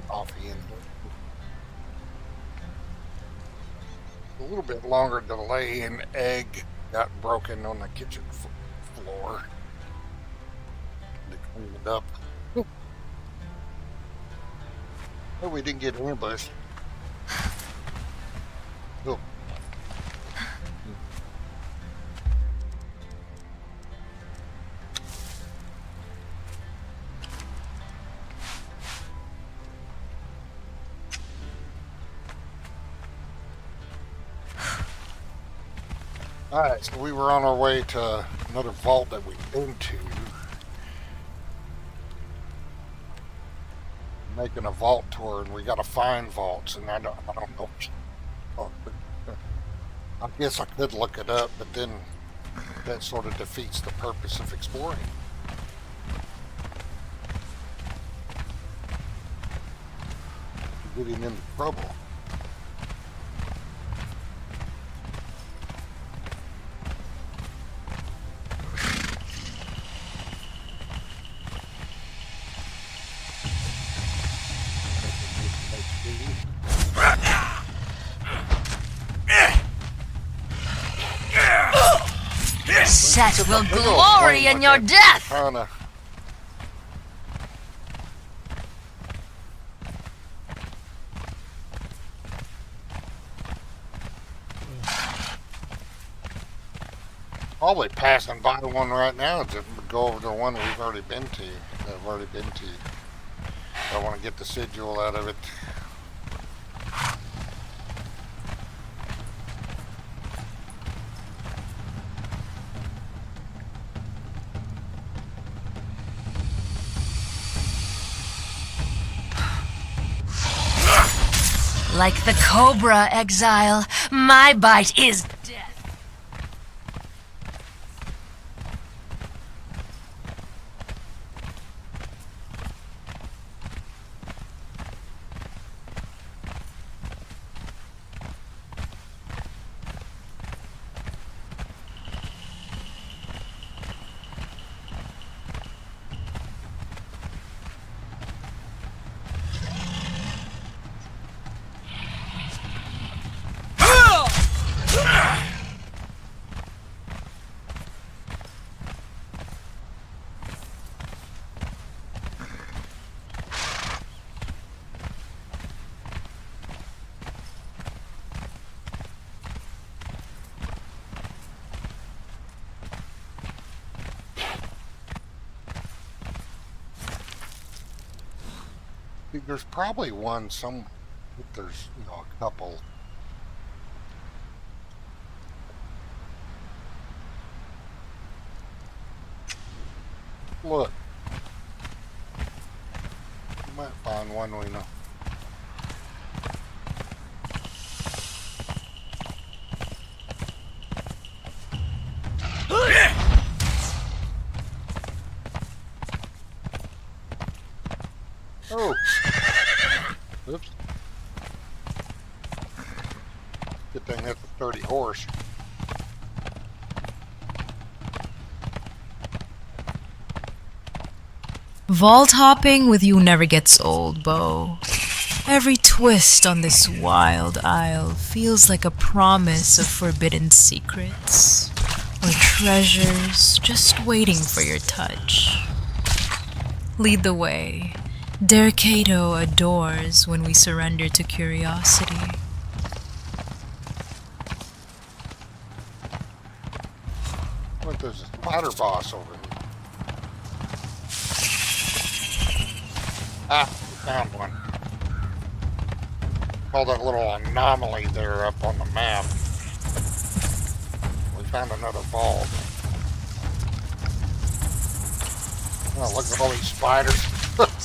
A: coffee and a little bit longer delay. An egg got broken on the kitchen floor. They cleaned it up. Well, we didn't get ambushed. Oh. Alright, so we were on our way to another vault that we've been to. Making a vault tour, and we got to find vaults, and I don't know. Oh, I guess I could look it up, but then that sort of defeats the purpose of exploring. Getting into trouble.
C: Set will glory in your death!
A: Kinda. Probably passing by one right now to go over to the one we've already been to. I've already been to. I want to get the sigil out of it.
C: Like the cobra, Exile, my bite is death.
A: There's probably one some. There's a couple. Look, you might find one we know. Oh. Oops. Good thing that's a sturdy horse.
B: Vault hopping with you never gets old, Bo. Every twist on this wild isle feels like a promise of forbidden secrets or treasures just waiting for your touch. Lead the way. Dercato adores when we surrender to curiosity.
A: Look, there's a spider boss over here. Ah, we found one. Call that little anomaly there up on the map. We found another vault. Oh, look at all these spiders. Take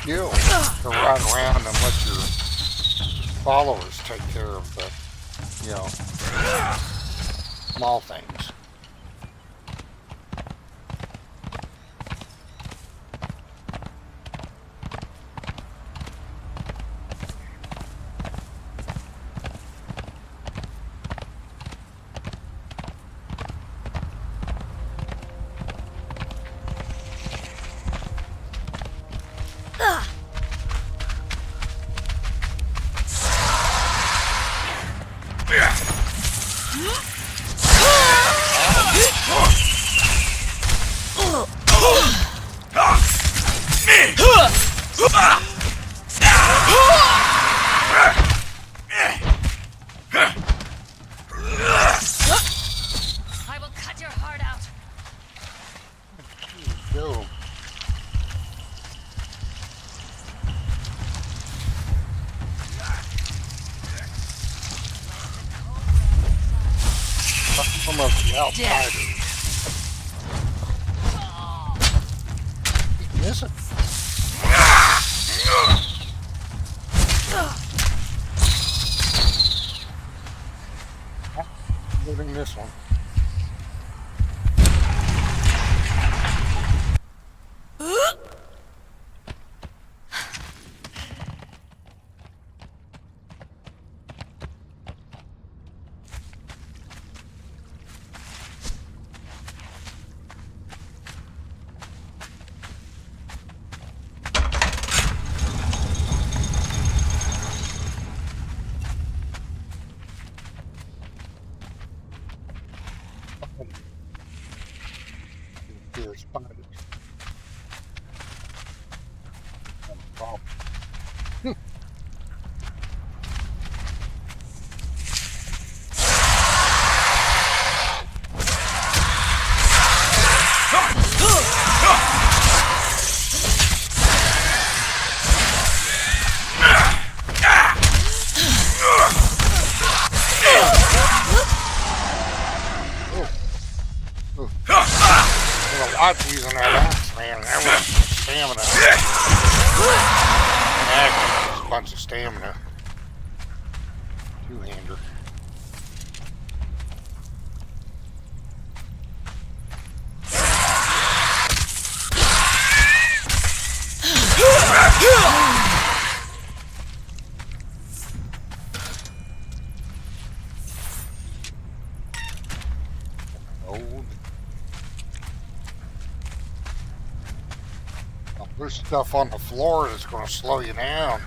A: skill to run around and let your followers take care of the, small things. some of the outsiders. Keep missing. Living this one. Here's spiders. No problem. Watch using that axe, man. That was stamina. An axe is a bunch of stamina. Two-hander. There's stuff on the floor that's going to slow you down.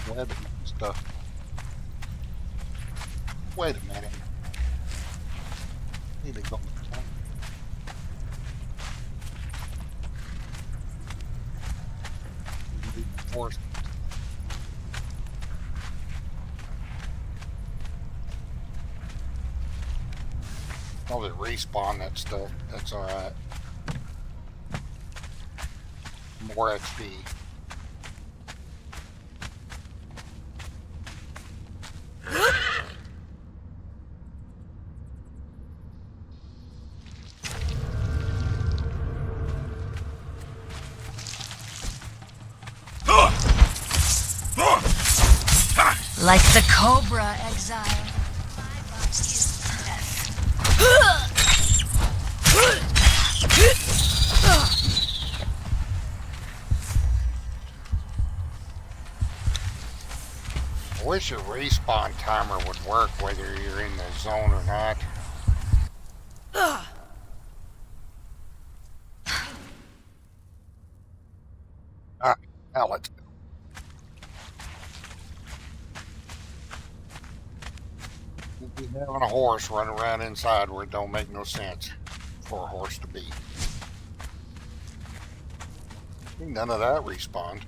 A: Web stuff. Wait a minute. Need to go. Horse. Probably respawn that stuff. That's alright. More XP.
C: Like the Cobra Exile.
A: I wish a respawn timer would work whether you're in the zone or not. Now let's go. You'd be having a horse run around inside where it don't make no sense for a horse to be. None of that respawned.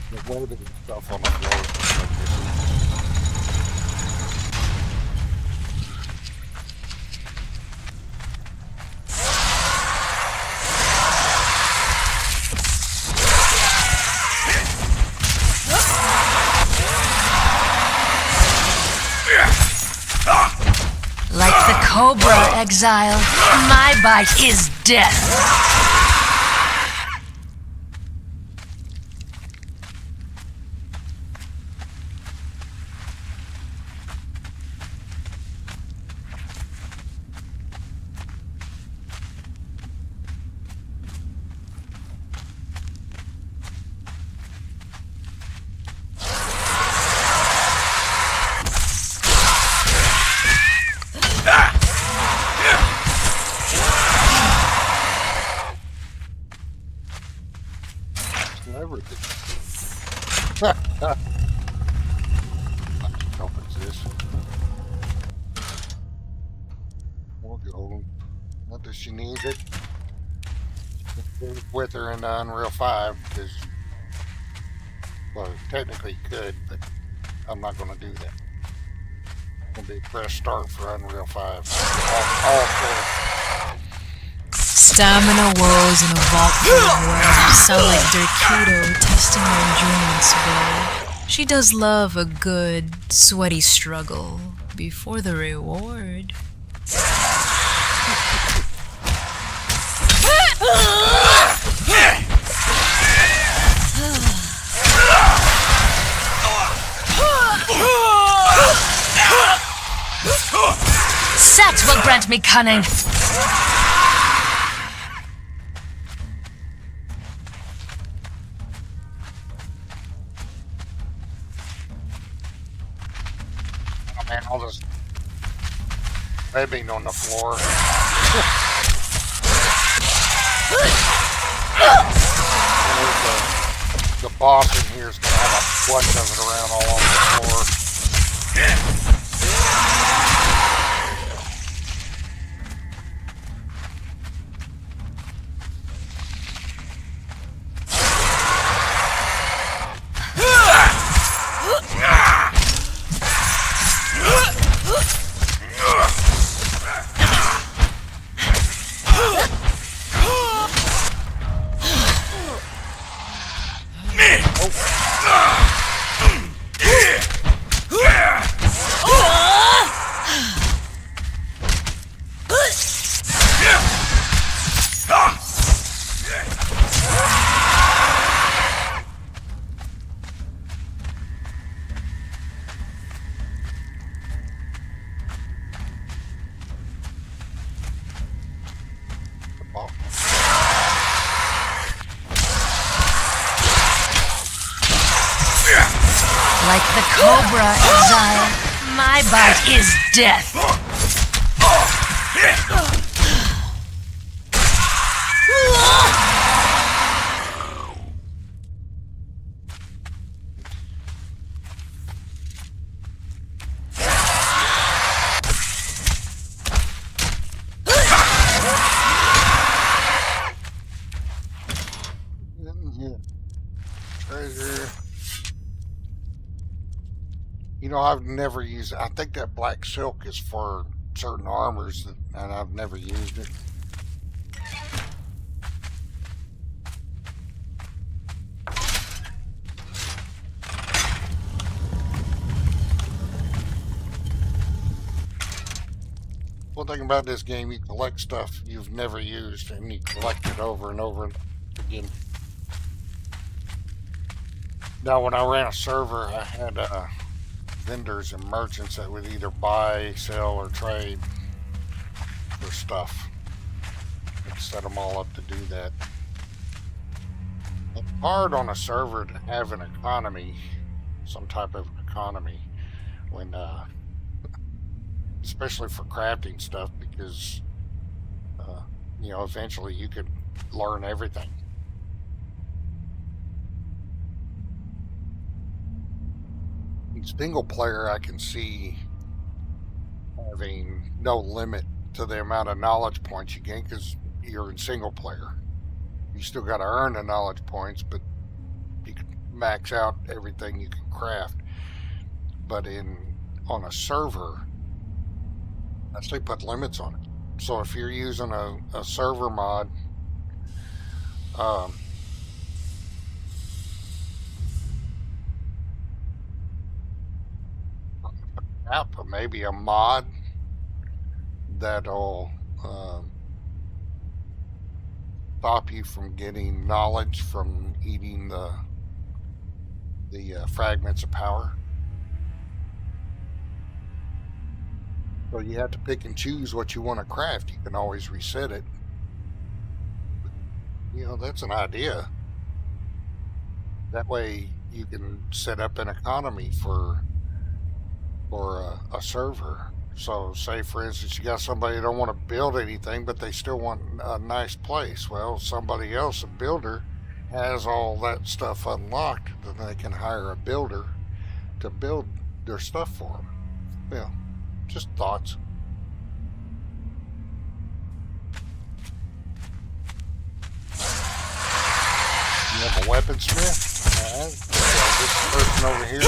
A: The webbing stuff on the floor.
C: Like the Cobra Exile, my bite is death. We'll go. Not that she needs it. With her into Unreal 5 because, well, technically could, but
A: I'm not going to do that. Going to be press start for Unreal 5. All four.
B: Stamina woes in a vault full of webs sound like Derketo testing her endurance bow. She does love a good, sweaty struggle before the reward.
C: Set will grant me cunning.
A: Oh man, all this webbing on the floor. The boss in here is going to have a bunch of it around all over the floor.
C: Like the cobra, Exile, my bite is death.
A: Treasure. You know, I've never used it. I think that black silk is for certain armors, and I've never used it. One thing about this game, you collect stuff you've never used, and you collect it over and over again. Now, when I ran a server, I had vendors and merchants that would either buy, sell, or trade for stuff. I'd set them all up to do that. It's hard on a server to have an economy, some type of economy, when, especially for crafting stuff, because, you know, eventually you could learn everything. Single player, I can see having no limit to the amount of knowledge points you gain because you're in single player. You still got to earn the knowledge points, but you can max out everything you can craft. But on a server, I actually put limits on it. So if you're using a server mod, maybe a mod that'll stop you from getting knowledge from eating the fragments of power. So you have to pick and choose what you want to craft. You can always reset it. You know, that's an idea. That way you can set up an economy for a server. So say for instance you got somebody that don't want to build anything but they still want a nice place. Well, somebody else, a builder, has all that stuff unlocked, then they can hire a builder to build their stuff for them. Yeah, just thoughts. You have a weaponsmith? Alright. this person over here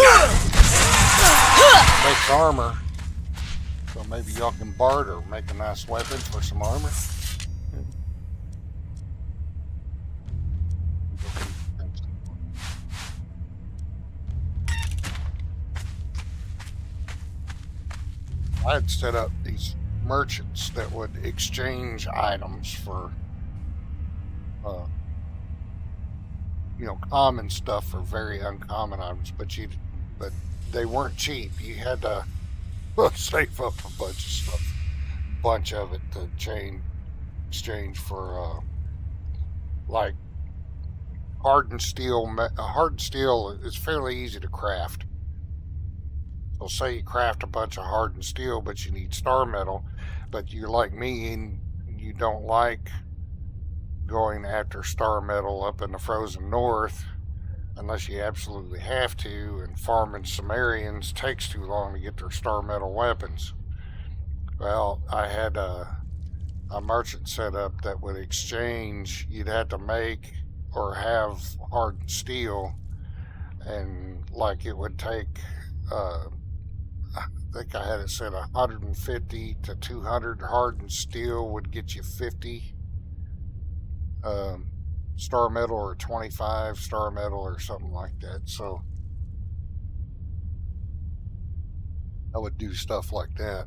A: makes armor. So maybe y'all can barter, make a nice weapon for some armor. I had set up these merchants that would exchange items for, common stuff for very uncommon items, but they weren't cheap. You had to save up a bunch of it to exchange for, like hardened steel. Hardened steel is fairly easy to craft. So say you craft a bunch of hardened steel, but you need star metal, but you're like me and you don't like going after star metal up in the frozen north unless you absolutely have to, and farming Sumerians takes too long to get their star metal weapons. Well, I had a merchant set up that would exchange. You'd have to make or have hardened steel, and like it would take I think I had it set 150 to 200 hardened steel would get you 50 star metal, or 25 star metal, or something like that. So I would do stuff like that.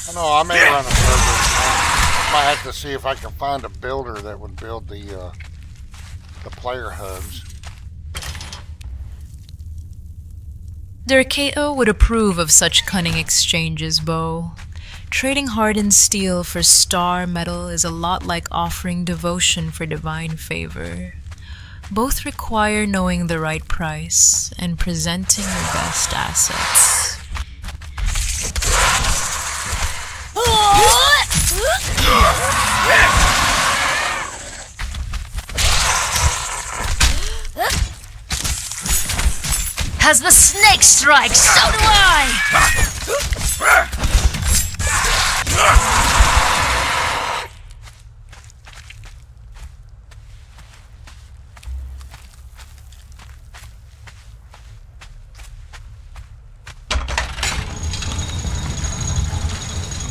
A: I know I may run a server. I might have to see if I can find a builder that would build the player hubs.
B: Derkeo would approve of such cunning exchanges, Bo. Trading hardened steel for star metal is a lot like offering devotion for divine favor. Both require knowing the right price and presenting your best assets.
C: As the snake strikes, so do I!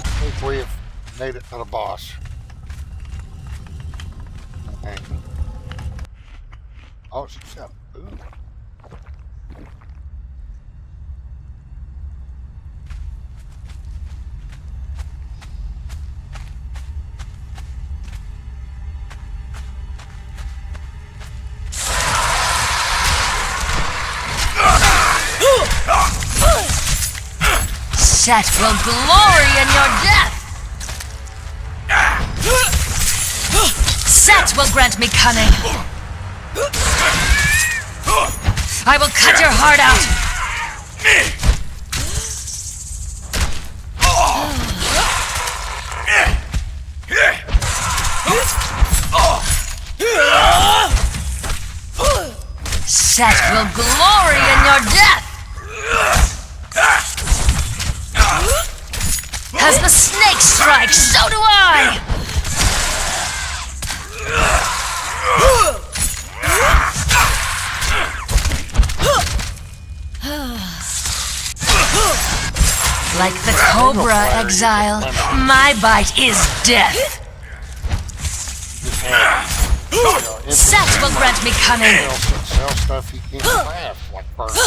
A: I think we have made it to the boss. Okay. Oh, she's got food.
C: Set will glory in your death! Set will grant me cunning! I will cut your heart out! Set will glory in your death! As the snake strikes, so do I! Like the Cobra, Exile, my bite is death! Set will grant me cunning!
A: Sell stuff you can't craft, like furniture.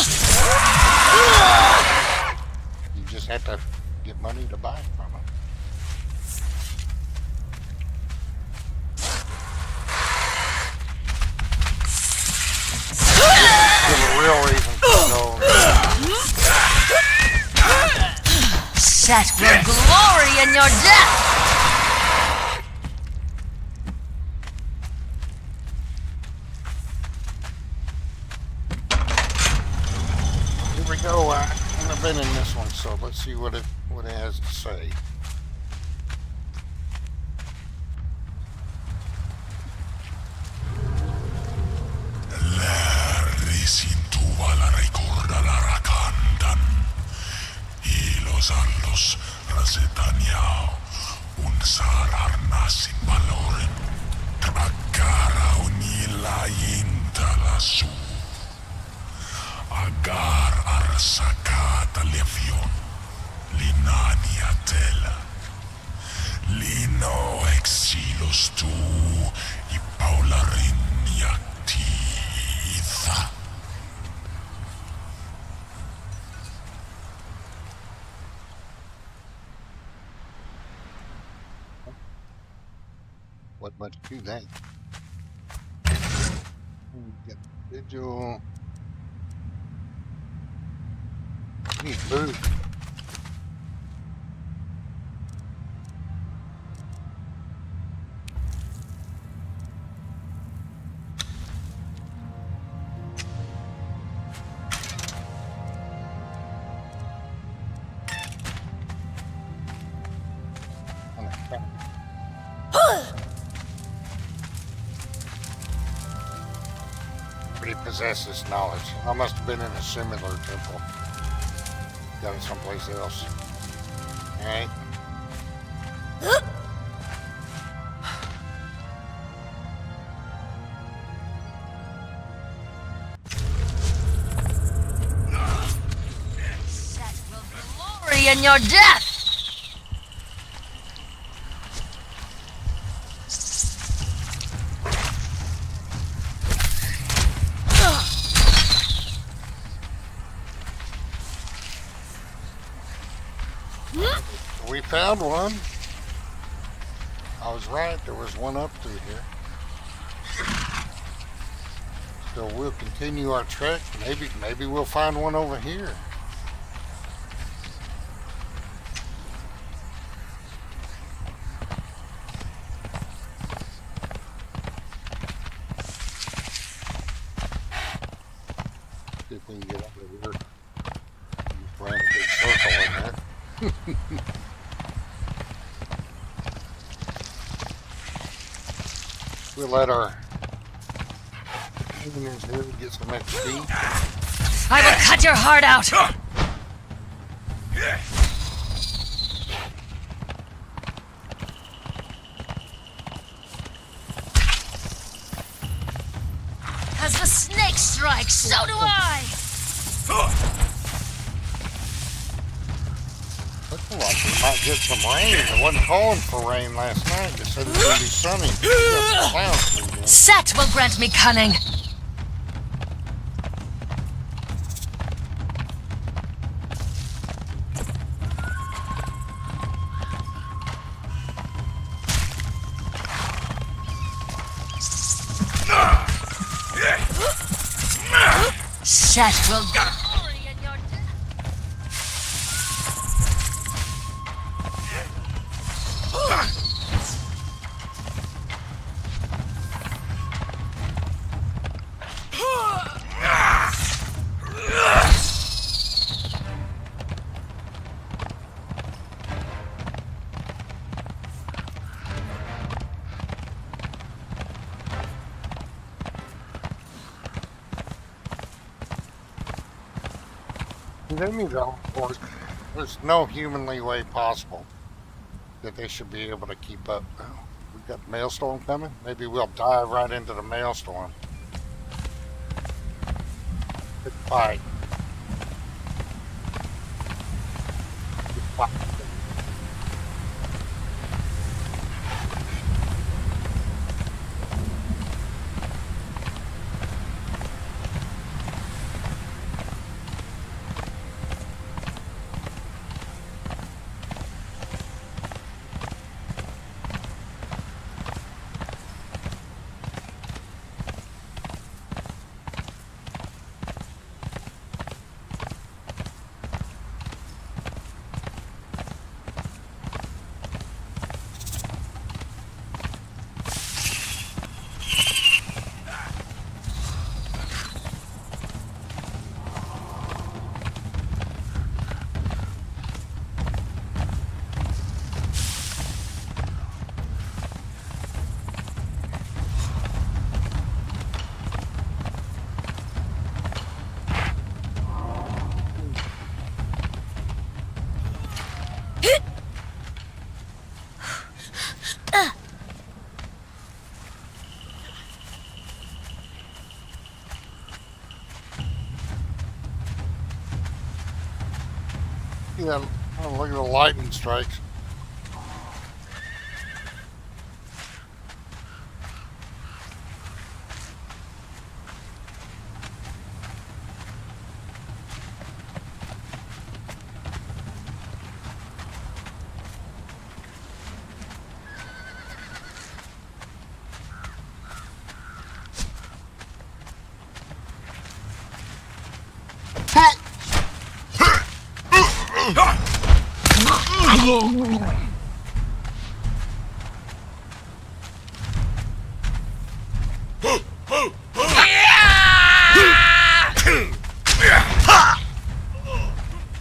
A: You just have to get money to buy from them. Give a real reason to go.
C: Set will glory in your death!
A: Here we go. I've never been in this one, so let's see what it has to say.
D: Sallos Rasetaniao Unsar Arnasin Balorim Trakara Unila Intalasu Agar Arsakata Levion Linania Tela Lino Exilos tu y Paularin Yaktiza.
A: What much to that? Individual. Need food. Nobody possesses knowledge. I must have been in a similar temple. Got it someplace else. Alright.
C: Set will glory in your death!
A: We found one. I was right, there was one up through here. So we'll continue our trek. Maybe we'll find one over here. See if we can get over here. Just ran a big circle in there. We'll let our engineers here get some XP.
C: I will cut your heart out! As the snake strikes, so do I!
A: Looks like we might get some rain. It wasn't calling for rain last night. They said it was going to be sunny. We got some clouds moving in.
C: Set will grant me cunning! Set will glory in your death!
A: They need to, of course, there's no humanly way possible that they should be able to keep up. We've got the maelstrom coming. Maybe we'll dive right into the maelstrom. Good fight. Good fight. Yeah, oh, look at the lightning strikes.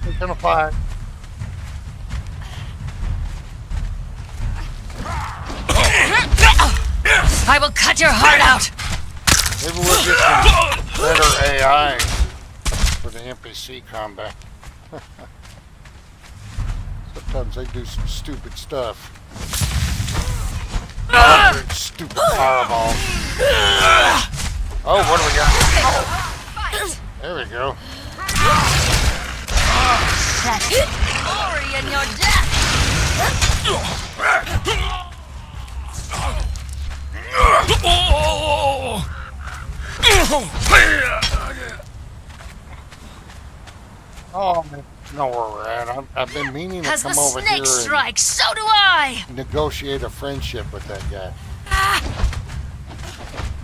A: They're gonna fire.
C: I will cut your heart out!
A: Maybe we'll get some better AI for the NPC combat. Sometimes they do some stupid stuff. Stupid fireball. Oh, what do we got? There we go.
C: That's glory in your death!
A: Oh, man. You know where we're at. I've been meaning to
C: As the
A: come over
C: snake
A: here
C: strikes, so do I!
A: and negotiate a friendship with that guy.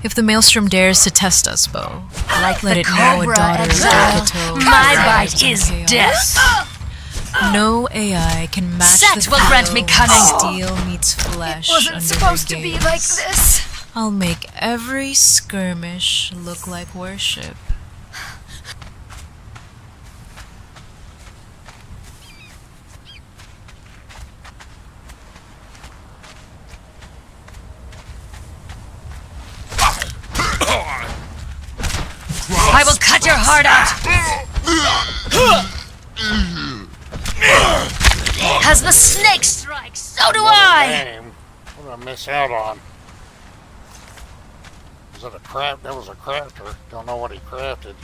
B: If the maelstrom dares to test us, Bo,
C: Like
B: let
C: the
B: it know a
C: Cobra
B: daughter of
C: Exile,
B: Rhabekkah
C: my
B: resides
C: bite
B: in
C: is
B: chaos.
C: death!
B: No AI can match
C: Set
B: the
C: will grant me
B: thrill
C: cunning.
B: when steel meets flesh
C: Wasn't
B: under
C: supposed
B: her
C: to be
B: gaze.
C: like this.
B: I'll make every skirmish look like worship.
C: I will cut your heart out! As the snake strikes, so do I!
A: Name. What did I miss out on? Was it a craft? That was a crafter. Don't know what he crafted.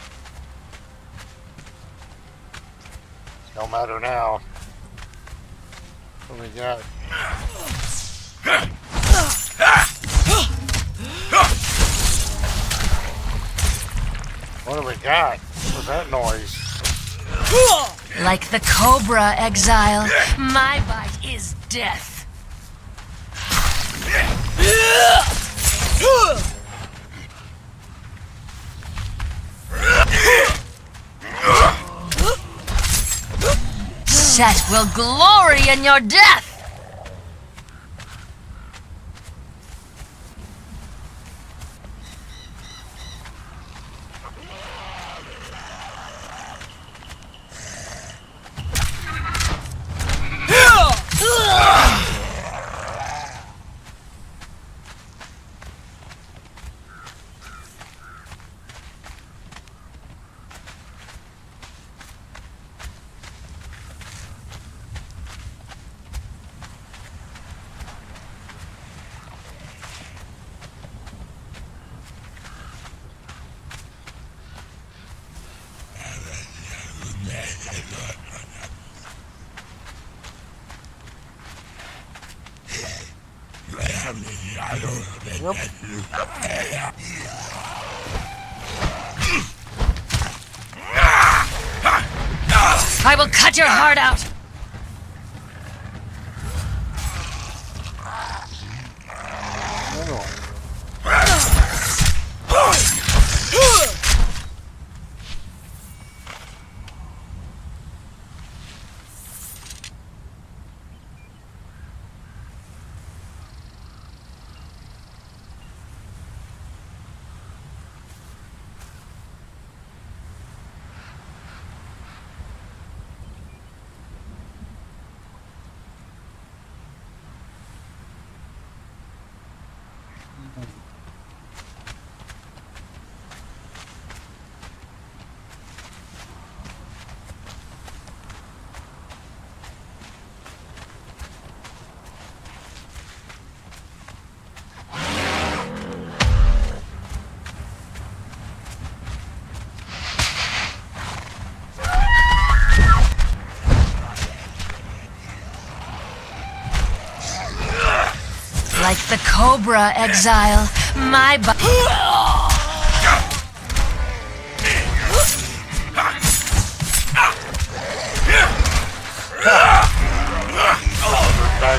A: Don't matter now. What do we got? What do we got? What's that noise?
C: Like the Cobra Exile, my bite is death. Set will glory in your death! I will cut your heart out! Like the Cobra, Exile, my
A: Back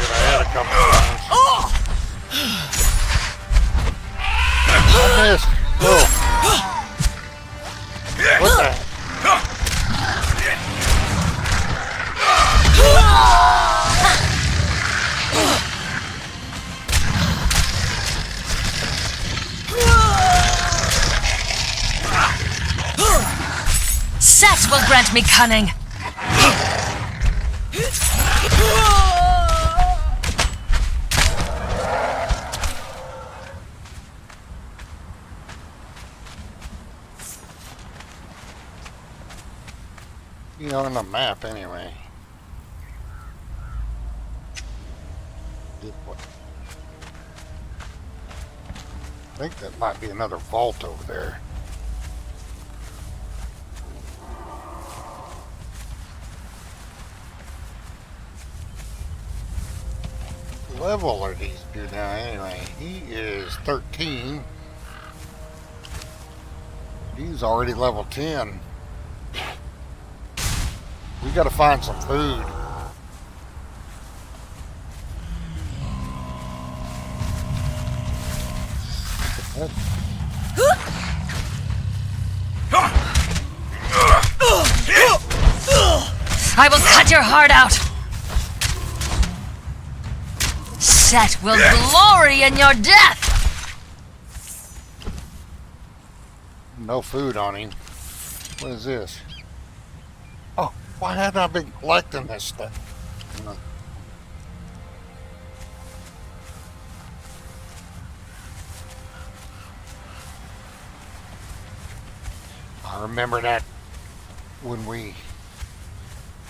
A: of the head a couple times. I missed. Oh. What the?
C: Set will grant me cunning.
A: You know, on the map anyway. I think that might be another vault over there. What level are these dudes now anyway? He is 13. He's already level 10. We gotta find some food.
C: I will cut your heart out. Set will glory in your death.
A: No food on him. What is this? Oh, why hadn't I been collecting this stuff? I remember that when we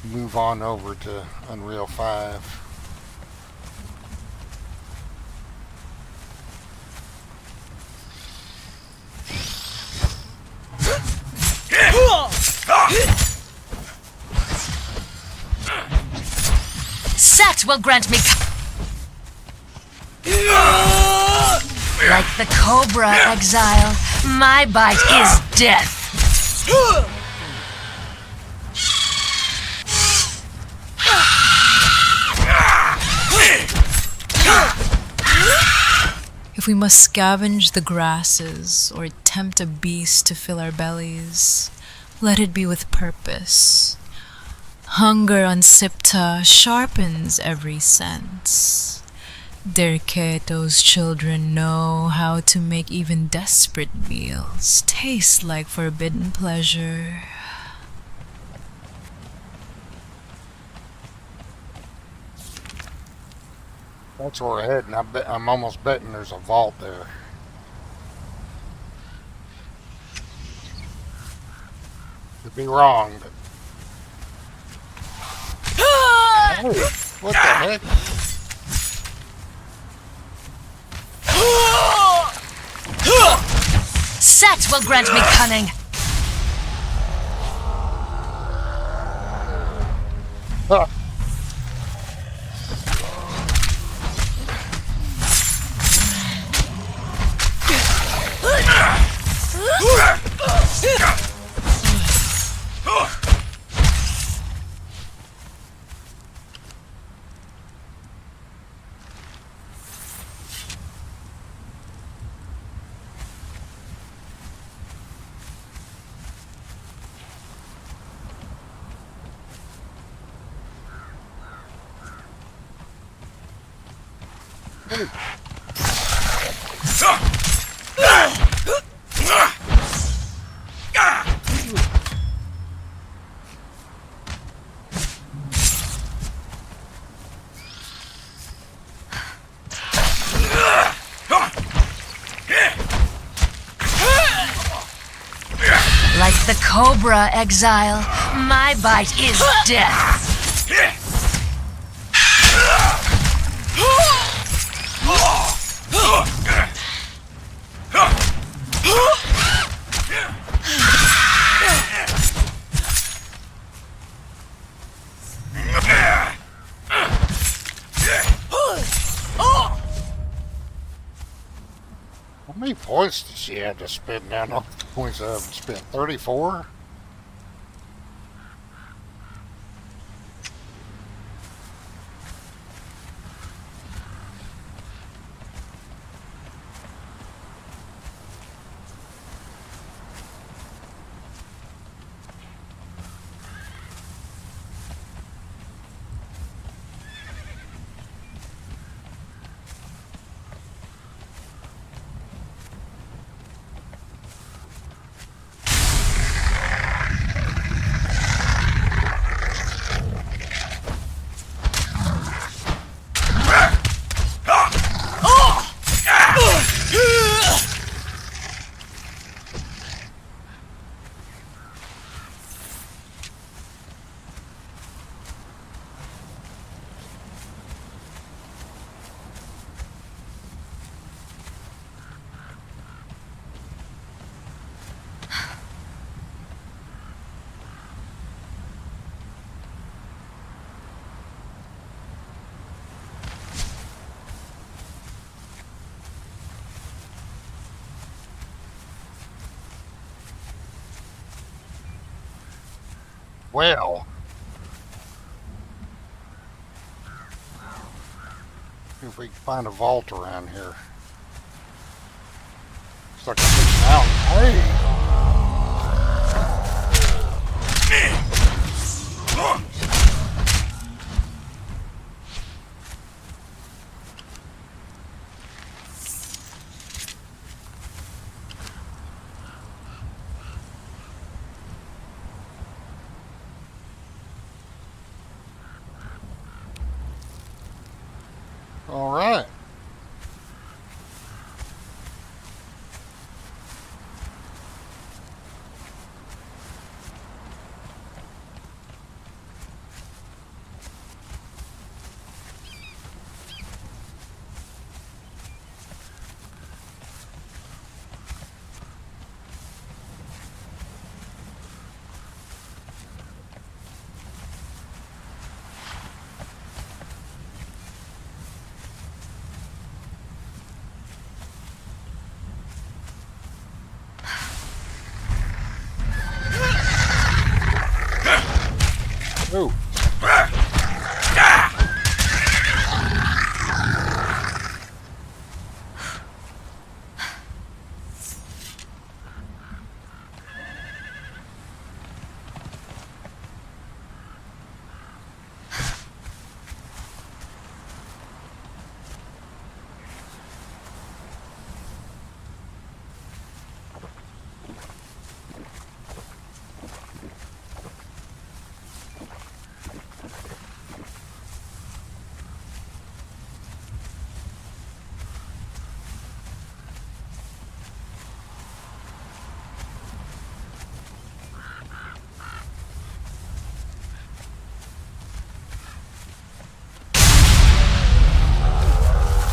A: move on over to Unreal 5.
C: Set will grant me like the Cobra, Exile, my bite is death.
B: If we must scavenge the grasses or tempt a beast to fill our bellies, let it be with purpose. Hunger on Siptah sharpens every sense. Derketo's children know how to make even desperate meals taste like forbidden pleasure.
A: That's where we're heading. I'm almost betting there's a vault there. Could be wrong, but... Oh, what the heck?
C: Set will grant me cunning.
A: Huh.
C: Like the Cobra, Exile, my bite is death.
A: many points did she have to spend down on the points I haven't spent? 34? Well, see if we can find a vault around here. Looks like a big mountain. Hey! All right. Ooh.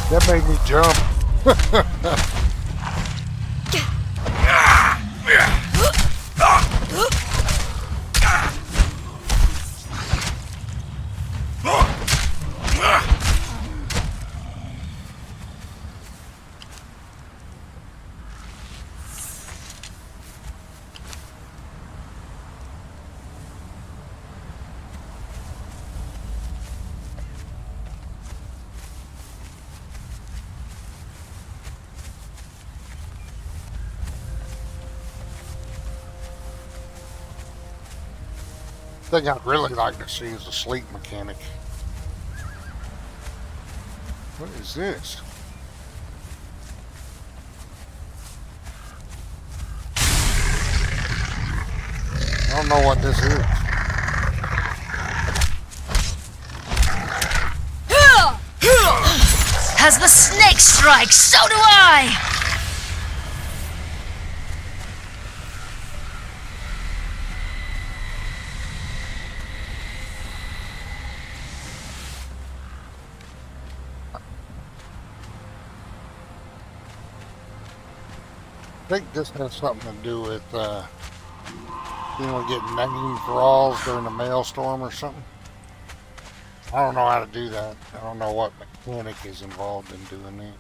A: That made me jump. Thing I'd really like to see is a sleep mechanic. What is this? I don't know what this is.
C: As the snake strikes, so do I!
A: I think this has something to do with, getting named draws during a maelstrom or something. I don't know how to do that. I don't know what mechanic is involved in doing that.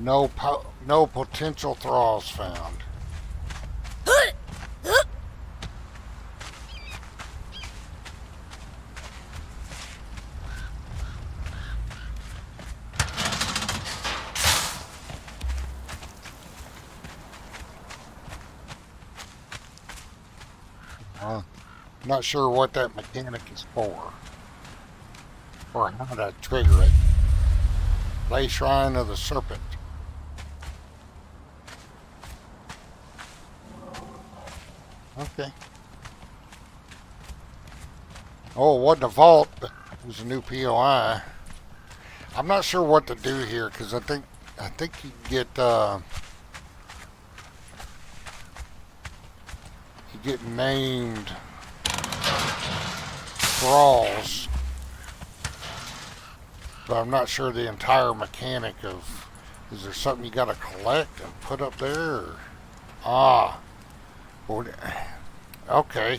A: No potential thralls found. Not sure what that mechanic is for, or how to trigger it. Play Shrine of the Serpent. Okay. Oh, it wasn't a vault, but it was a new POI. I'm not sure what to do here because I think you get named thralls, but I'm not sure the entire mechanic of, is there something you got to collect and put up there? Or, okay.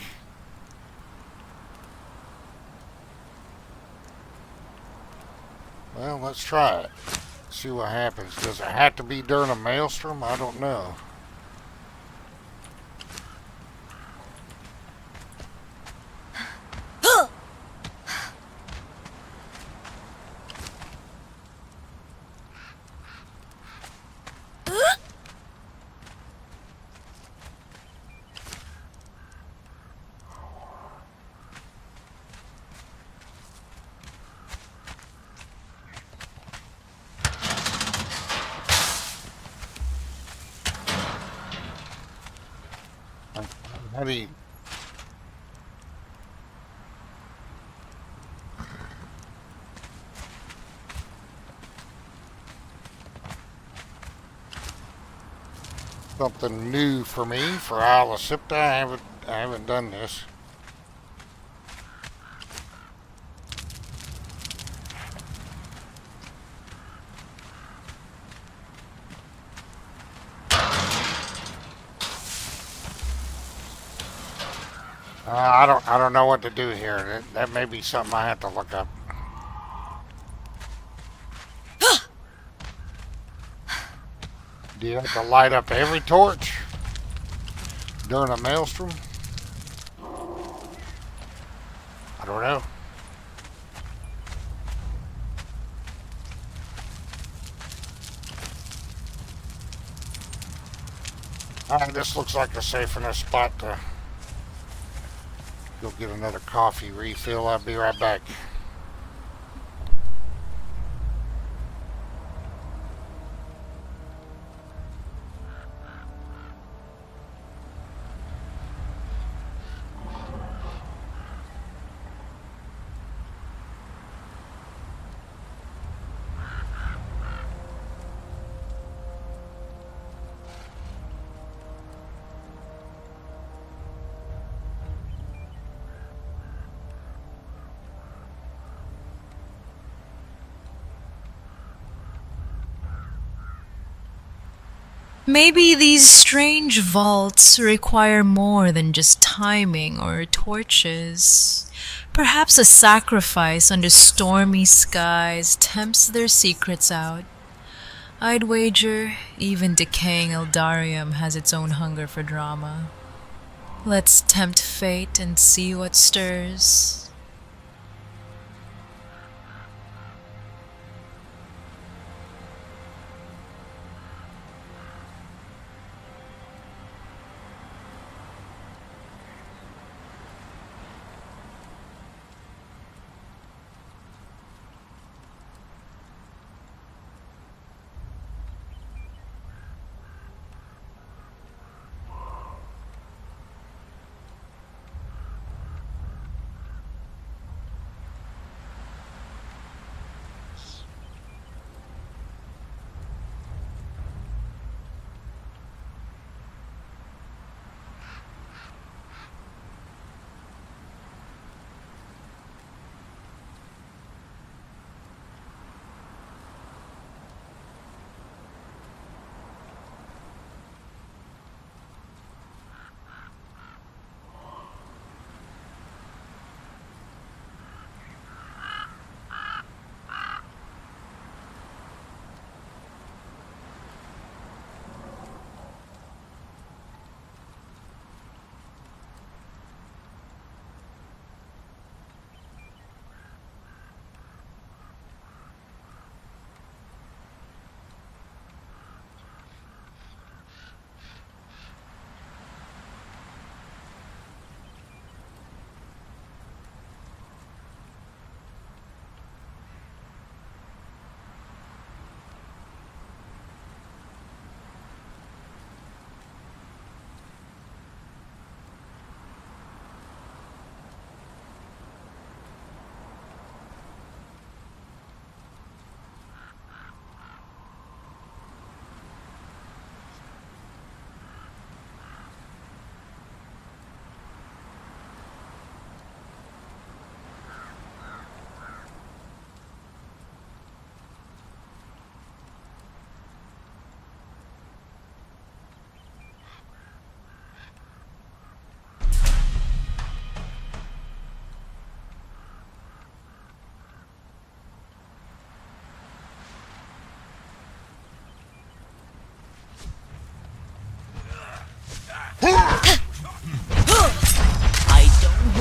A: Well, let's try it. See what happens. Does it have to be during a maelstrom? I don't know. How do you... Something new for me for Isle of Siptah. I haven't done this. I don't know what to do here. That may be something I have to look up. Do you have to light up every torch during a maelstrom? I don't know. Alright, this looks like a safe enough spot to go get another coffee refill. I'll be right back.
B: Maybe these strange vaults require more than just timing or torches. Perhaps a sacrifice under stormy skies tempts their secrets out. I'd wager even decaying Eldarium has its own hunger for drama. Let's tempt fate and see what stirs.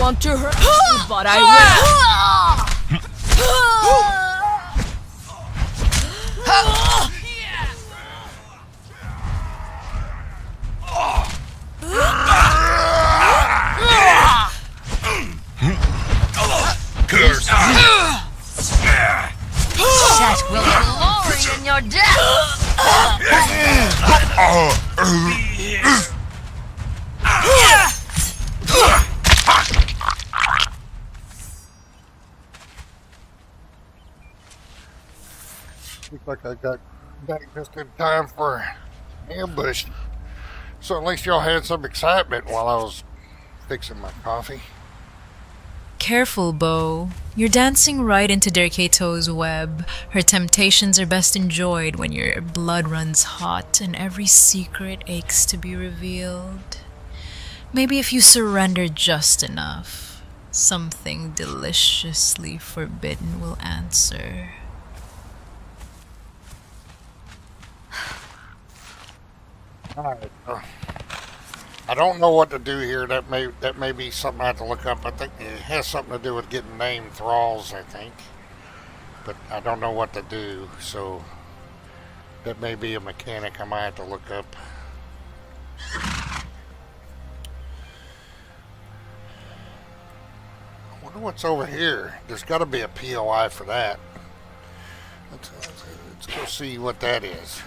C: want to hurt me, but I will.
D: Curse!
C: That will glory in your death.
A: Looks like I got back just in time for ambush. So at least y'all had some excitement while I was fixing my coffee.
B: Careful, Bo. You're dancing right into Derkato's web. Her temptations are best enjoyed when your blood runs hot and every secret aches to be revealed. Maybe if you surrender just enough, something deliciously forbidden will answer.
A: Alright. I don't know what to do here. That may be something I have to look up. I think it has something to do with getting named thralls, I think. But I don't know what to do, so that may be a mechanic I might have to look up. I wonder what's over here. There's got to be a POI for that. Let's go see what that is.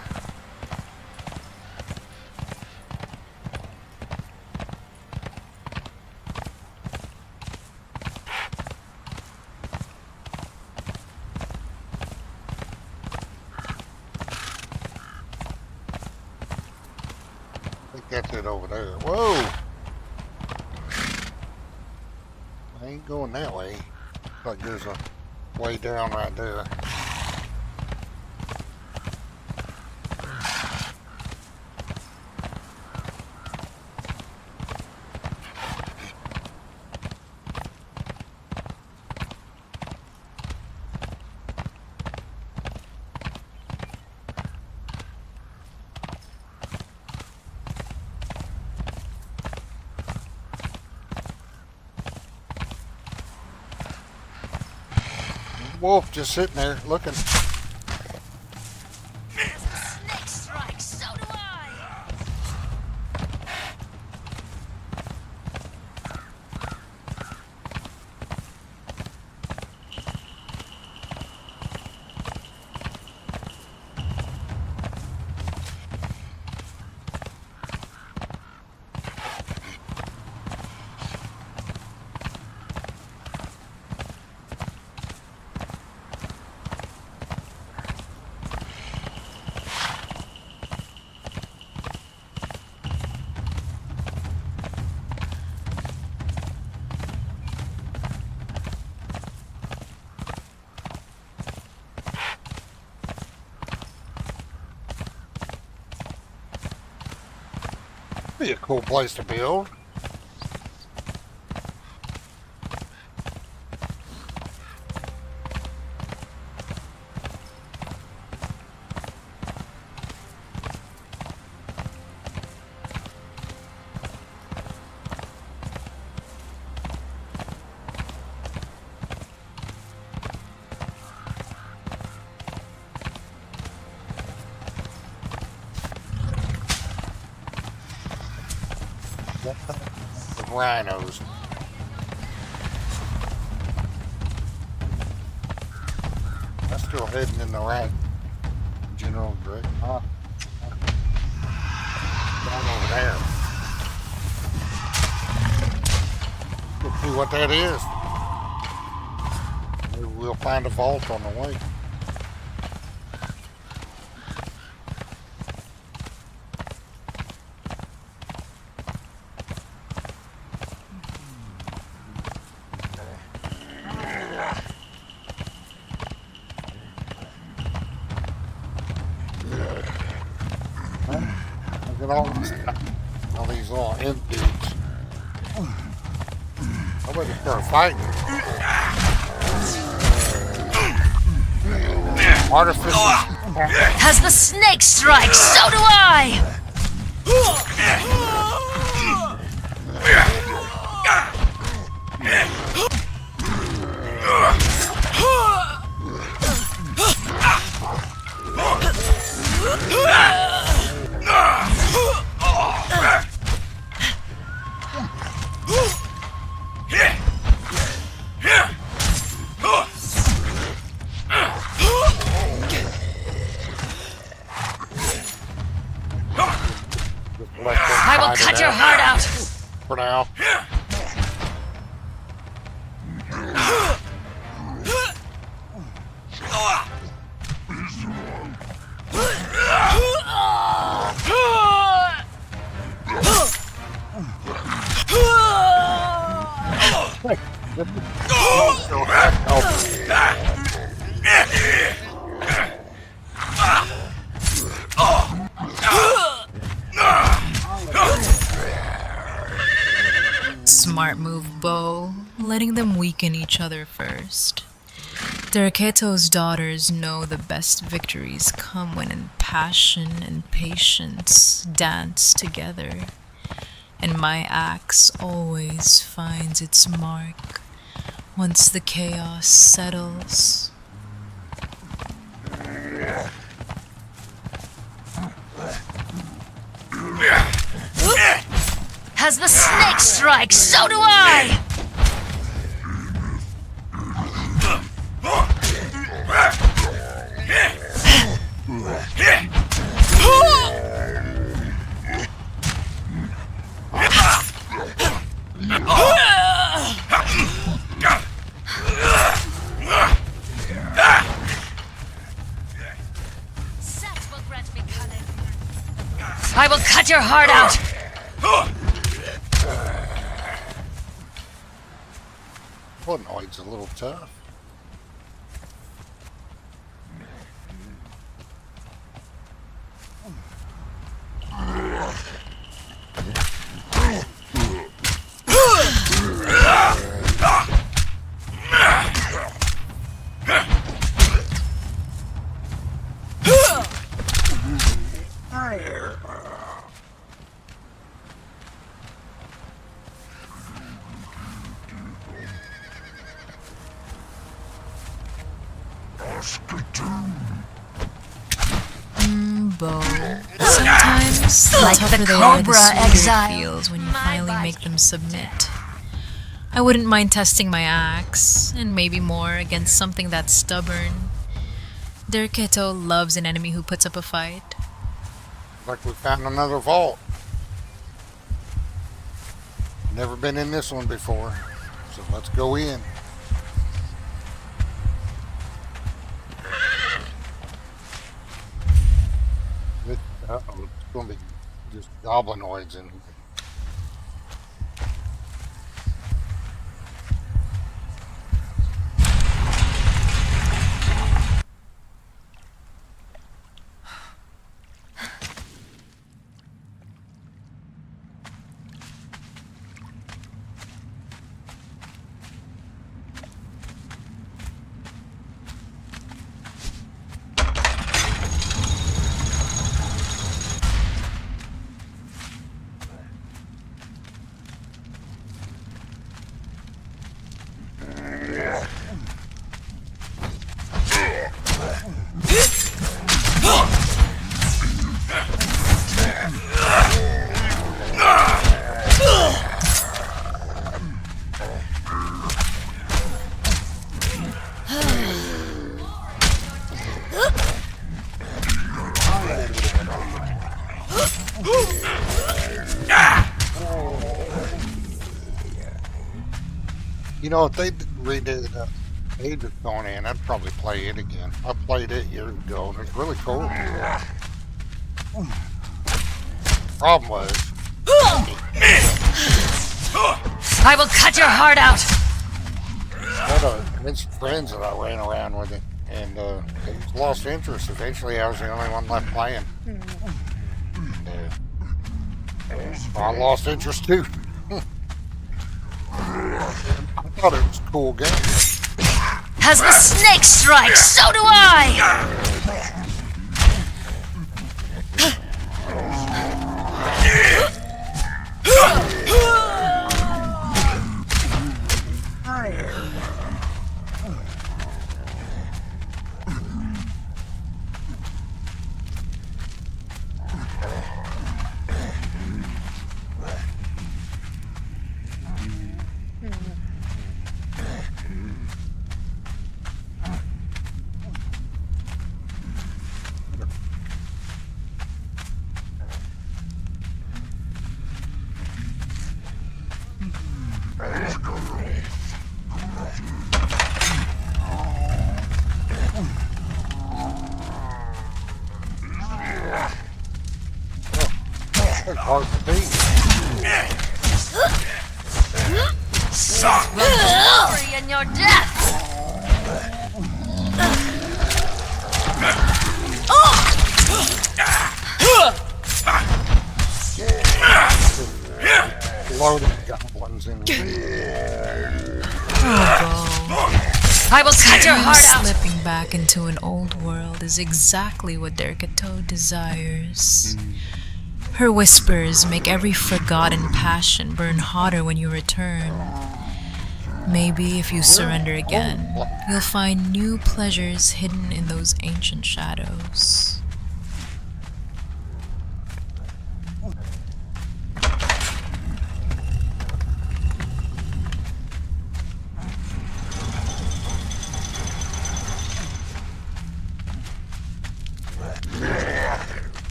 A: That's it over there. Whoa! I ain't going that way. Looks like there's a way down right there. Wolf just sitting there looking.
C: Snake strike, so do I.
A: Be a cool place to build. With rhinos. I'm still heading in the right general direction. Down over there. Let's see what that is. Maybe we'll find a vault on the way. Look at all these little imp dudes. Nobody start fighting. Artificial.
C: Has the snake strike, so do I! I will cut your heart out!
A: For now.
B: Smart move, Bo. Letting them weaken each other first. Derketo's daughters know the best victories come when in passion and patience dance together. And my axe always finds its mark once the chaos settles.
C: As the snake strikes, so do I! Sex will grant me cunning. I will cut your heart out!
A: Portnoy's a little tough.
B: Bo. Sometimes the
C: Like
B: tougher
C: the
B: they are, the
C: Cobra
B: sweeter
C: Exile.
B: it feels when you
C: My
B: finally
C: bite.
B: make them submit. I wouldn't mind testing my axe, and maybe more, against something that's stubborn. Derketo loves an enemy who puts up a fight.
A: Like we found another vault. Never been in this one before, so let's go in. Uh-oh, it's going to be just goblinoids in here. You know, if they redid Age of Conan, I'd probably play it again. I played it years ago, and it's really cool. Problem was,
C: I will cut your heart out!
A: I had some friends that I ran around with it, and it lost interest. Eventually, I was the only one left playing. I lost interest too. I thought it was a cool game.
C: As the snake strikes, so do I!
A: It's hard to beat.
C: Glory in your death!
A: Loaded goblins in here.
C: I will cut your heart out!
B: Slipping back into an old world is exactly what Rhabekkah desires. Her whispers make every forgotten passion burn hotter when you return. Maybe if you surrender again, you'll find new pleasures hidden in those ancient shadows.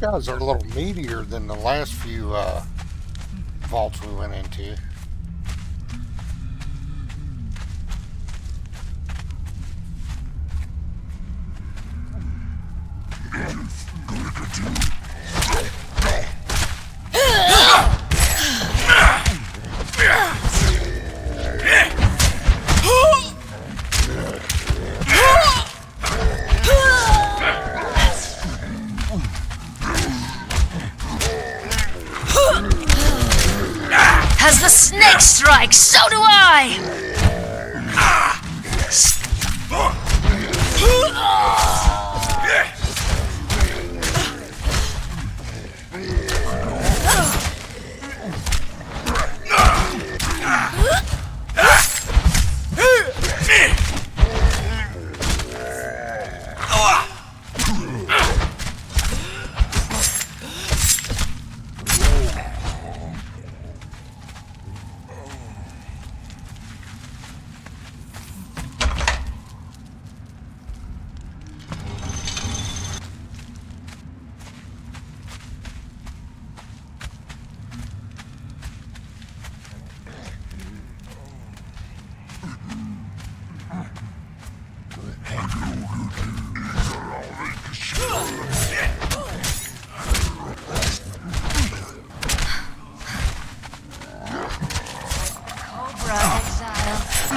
A: These guys are a little meatier than the last few vaults we went into.
C: As the snake strikes, so do I!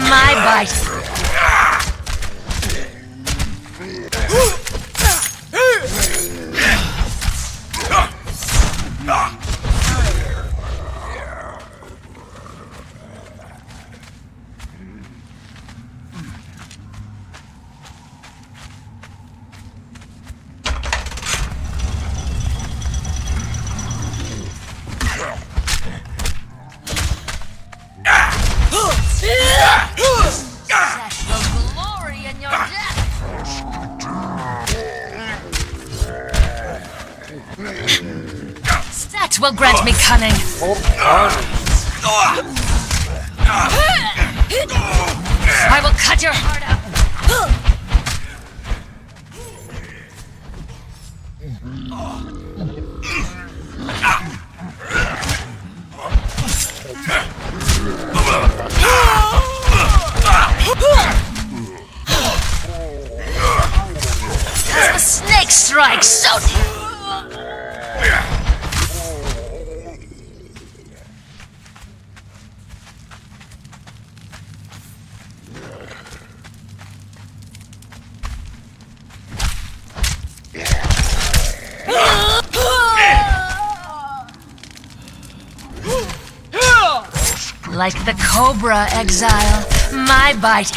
C: My bite. That will grant me cunning. I will cut your heart out. As the snake strikes, so... Like the cobra, Exile, my bite.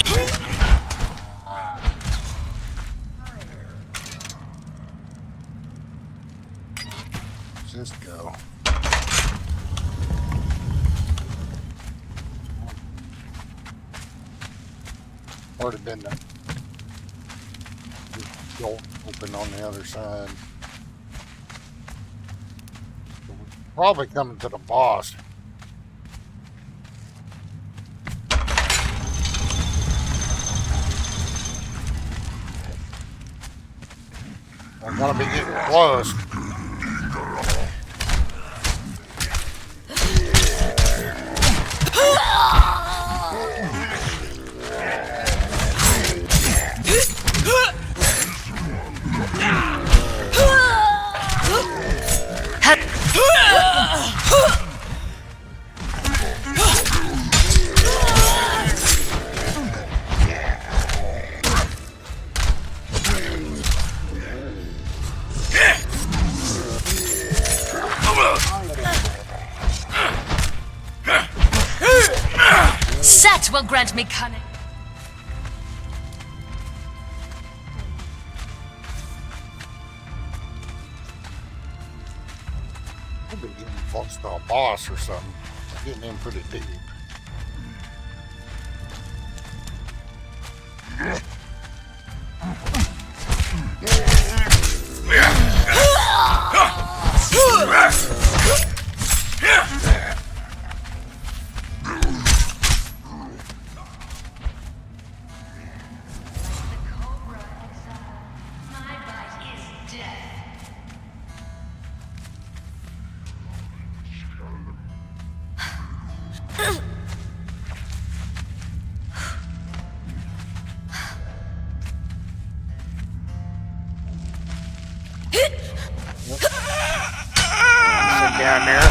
A: Let's just go. Already been the door open on the other side. probably coming to the boss. I'm gonna be getting close.
C: Set will grant me cunning.
A: I'll be getting close to a boss or something. Getting in pretty deep. Down there.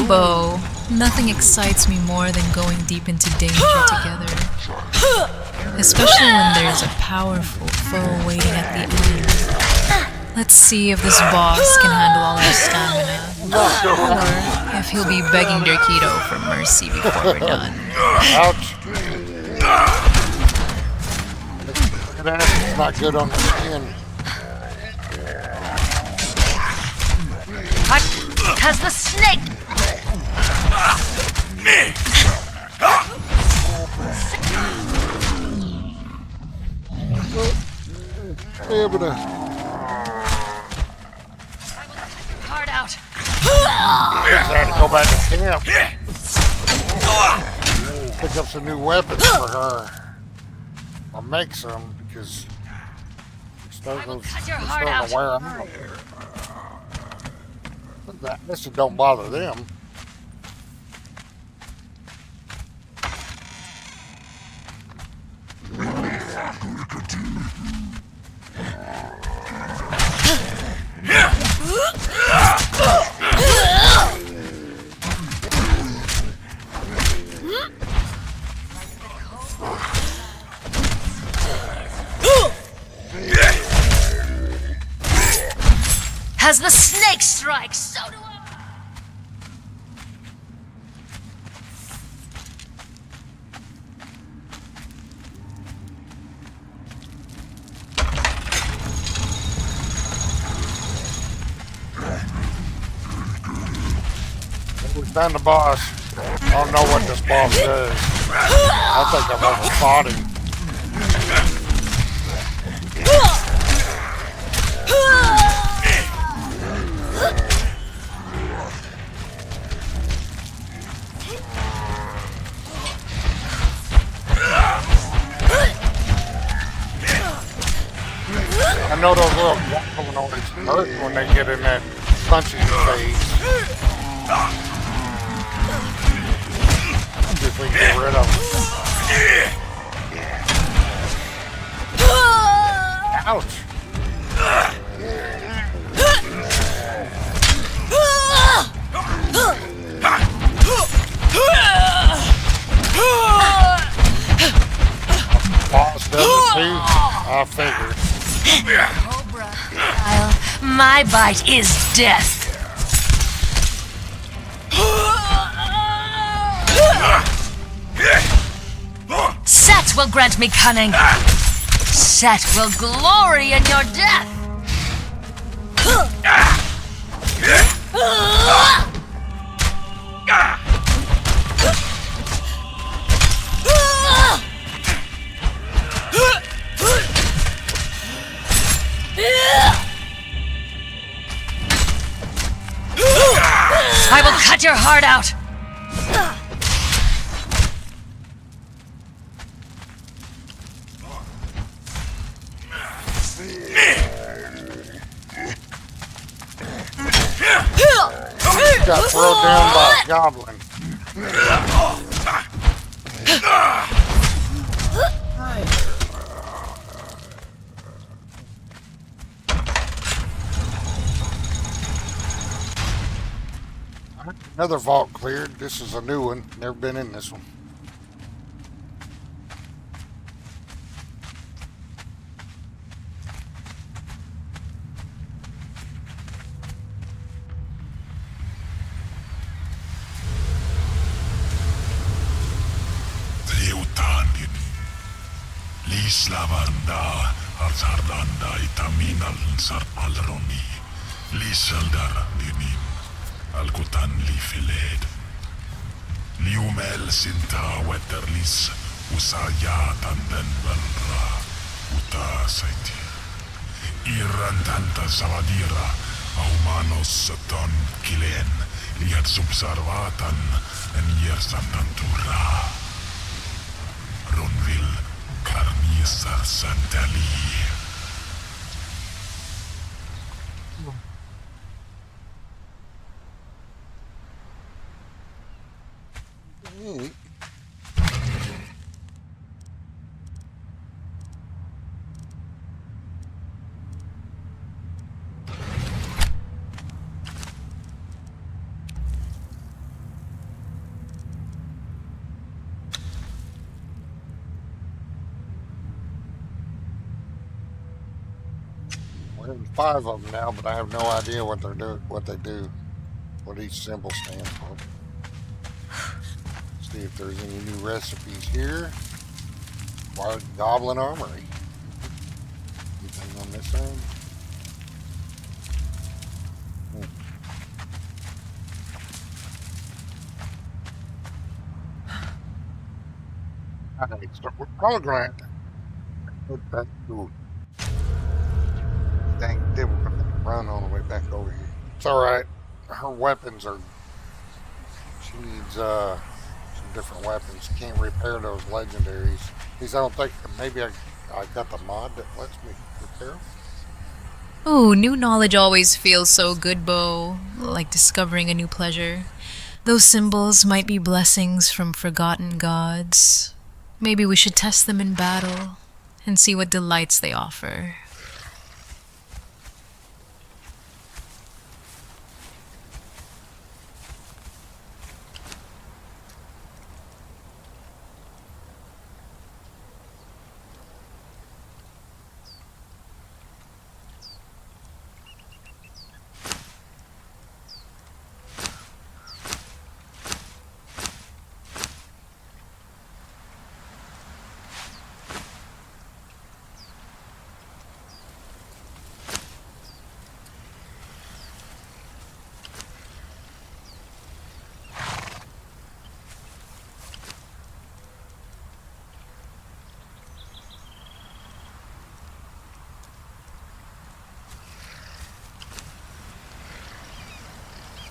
B: Bo, nothing excites me more than going deep into danger together. Especially when there's a powerful foe waiting at the end. Let's see if this boss can handle all our stamina. Or if he'll be begging Derketo for mercy before we're done.
A: Ouch. That's not good on the skin.
C: Has the snake!
A: Able to
C: Hard out.
A: try to go back to camp. Pick up some new weapons for her. I'll make some because it's starting
C: cut your
A: to
C: heart out.
A: wear them out. This don't bother them.
C: As the snake strikes, so do I.
A: We found the boss. I don't know what this boss does. I think I've ever fought him. I know those little humanoids hurt when they get in that punching phase. See if we can get rid of them. Ouch! Boss does it too? I figured.
C: Cobra style. My bite is death. Set will grant me cunning. Set will glory in your death. I will cut your heart out!
A: Got thrown down by a goblin. Another vault cleared. This is a new one. Never been in this one.
D: Triutanin. Lislavanda arzardanda itaminal sar alroni. Liseldar dinim. Alkutan li filed. Liumel sinta weterlis usaya tanden balra uta saiti. Irrantanta savadira aumanos saton kilen liat subservatan en yersantantura. Ronvil carnisar santali.
A: We're in 5 of them now, but I have no idea what they're doing, what they do, what each symbol stands for. See if there's any new recipes here. Wild Goblin Armory. Anything on this end? Alright, start with pomegranate. Ooh. Dang, they were gonna run all the way back over here. It's alright. Her weapons are. She needs some different weapons. She can't repair those legendaries. At least I don't think. Maybe I got the mod that lets me repair them.
B: Ooh, new knowledge always feels so good, Bo. Like discovering a new pleasure. Those symbols might be blessings from forgotten gods. Maybe we should test them in battle and see what delights they offer.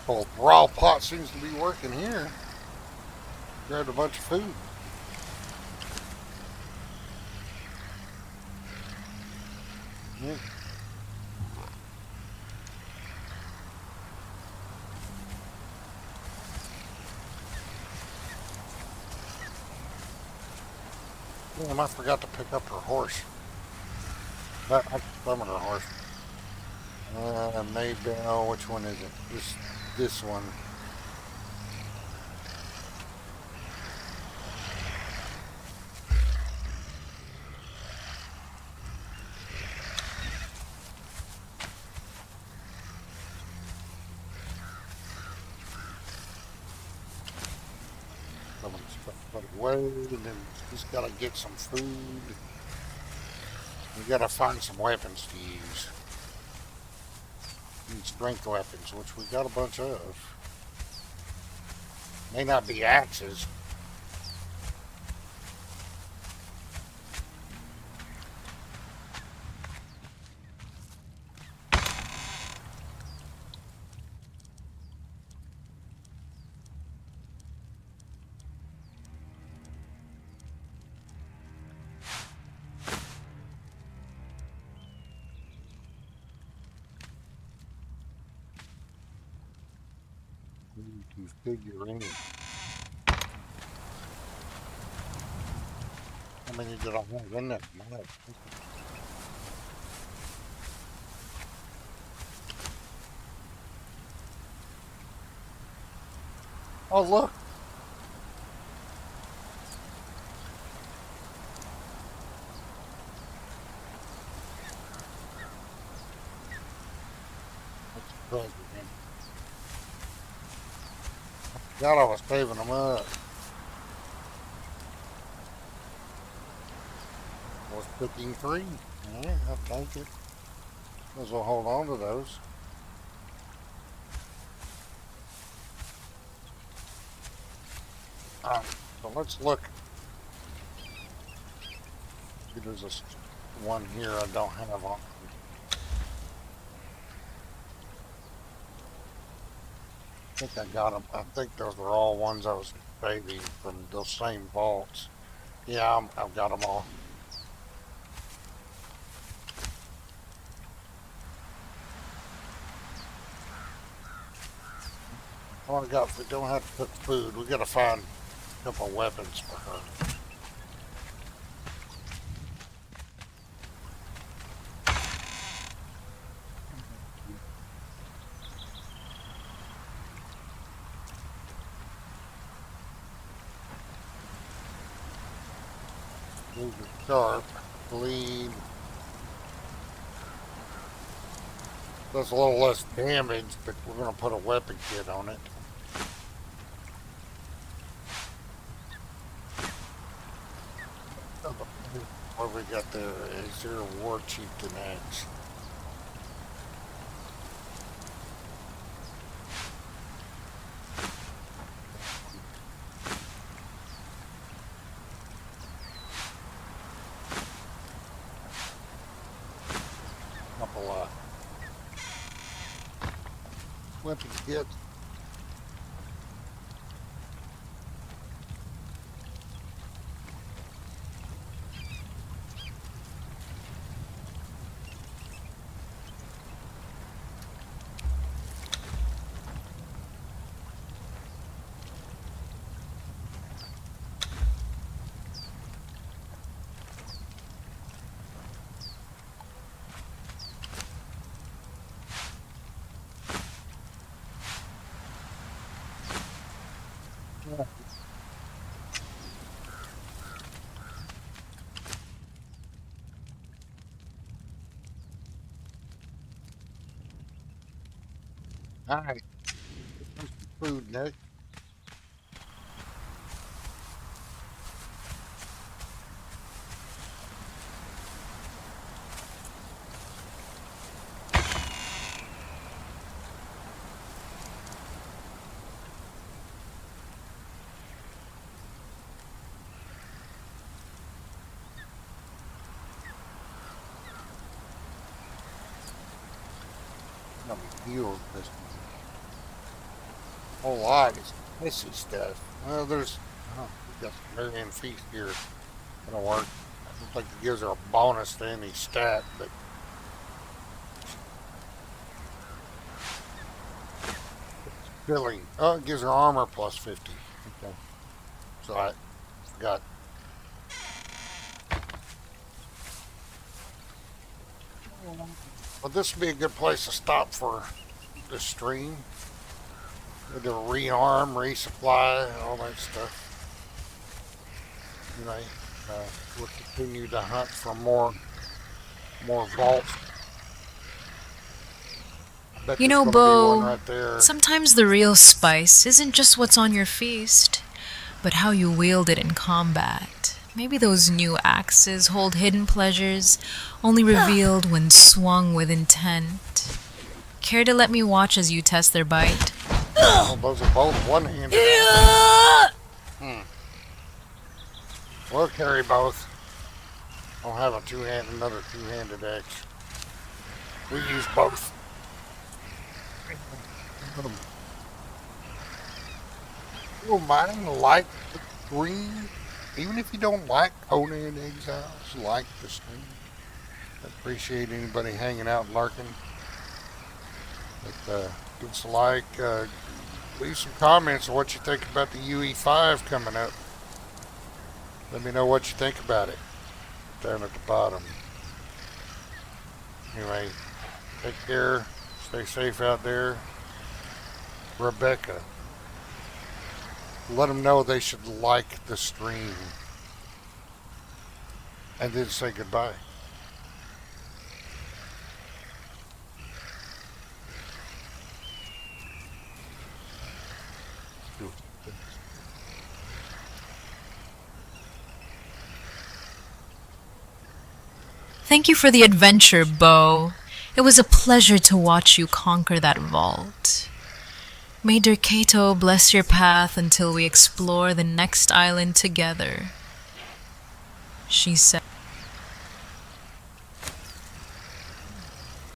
A: Well, raw pot seems to be working here. Grabbed a bunch of food. Yeah. Damn, I forgot to pick up her horse. I summon her horse. Maybe, oh, which one is it? This one. Someone's put it away, and then he's got to get some food. We got to find some weapons to use. Need strength weapons, which we got a bunch of. May not be axes. To figure in. How many did I have in there? Oh, look. That's crazy, man. God, I was saving them up. I was picking three. Alright, I'll take it. Might as well hold on to those. Alright, so let's look. There's this one here I don't have on. I think I got them. I think those were all ones I was saving from those same vaults. Yeah, I've got them all. Oh, we don't have to cook food. We gotta find a couple of weapons for her. These are sharp, bleed. Does a little less damage, but we're gonna put a weapon kit on it. What we got there? Is there a war chieftain axe? Couple weapon kits. Alright, some food, Nick. Let me heal this whole lot is messy stuff. Well, there's we got some Marion feast here. Gonna work. I don't think it gives her a bonus to any stat, but filling. Oh, it gives her armor plus 50. Okay. So I forgot. Well, this would be a good place to stop for the stream. We'll do a rearm, resupply, all that stuff. Anyway, we'll continue to hunt for more vaults. I bet
B: You
A: there's
B: know,
A: gonna be one
B: Bo,
A: right there.
B: sometimes the real spice isn't just what's on your feast, but how you wield it in combat. Maybe those new axes hold hidden pleasures, only revealed when swung with intent. Care to let me watch as you test their bite?
A: Well, those are both one-handed. We'll carry both. I'll have another two-handed axe. We use both. Oh, mine like the green. Even if you don't like Conan Exiles, like the stream. I appreciate anybody hanging out and lurking. But give us a like, Leave some comments on what you think about the UE5 coming up. Let me know what you think about it down at the bottom. Anyway, take care. Stay safe out there. Rhabekkah. Let them know they should like the stream. And then say goodbye.
B: Thank you for the adventure, Bo. It was a pleasure to watch you conquer that vault. May Derketo bless your path until we explore the next island together, she said.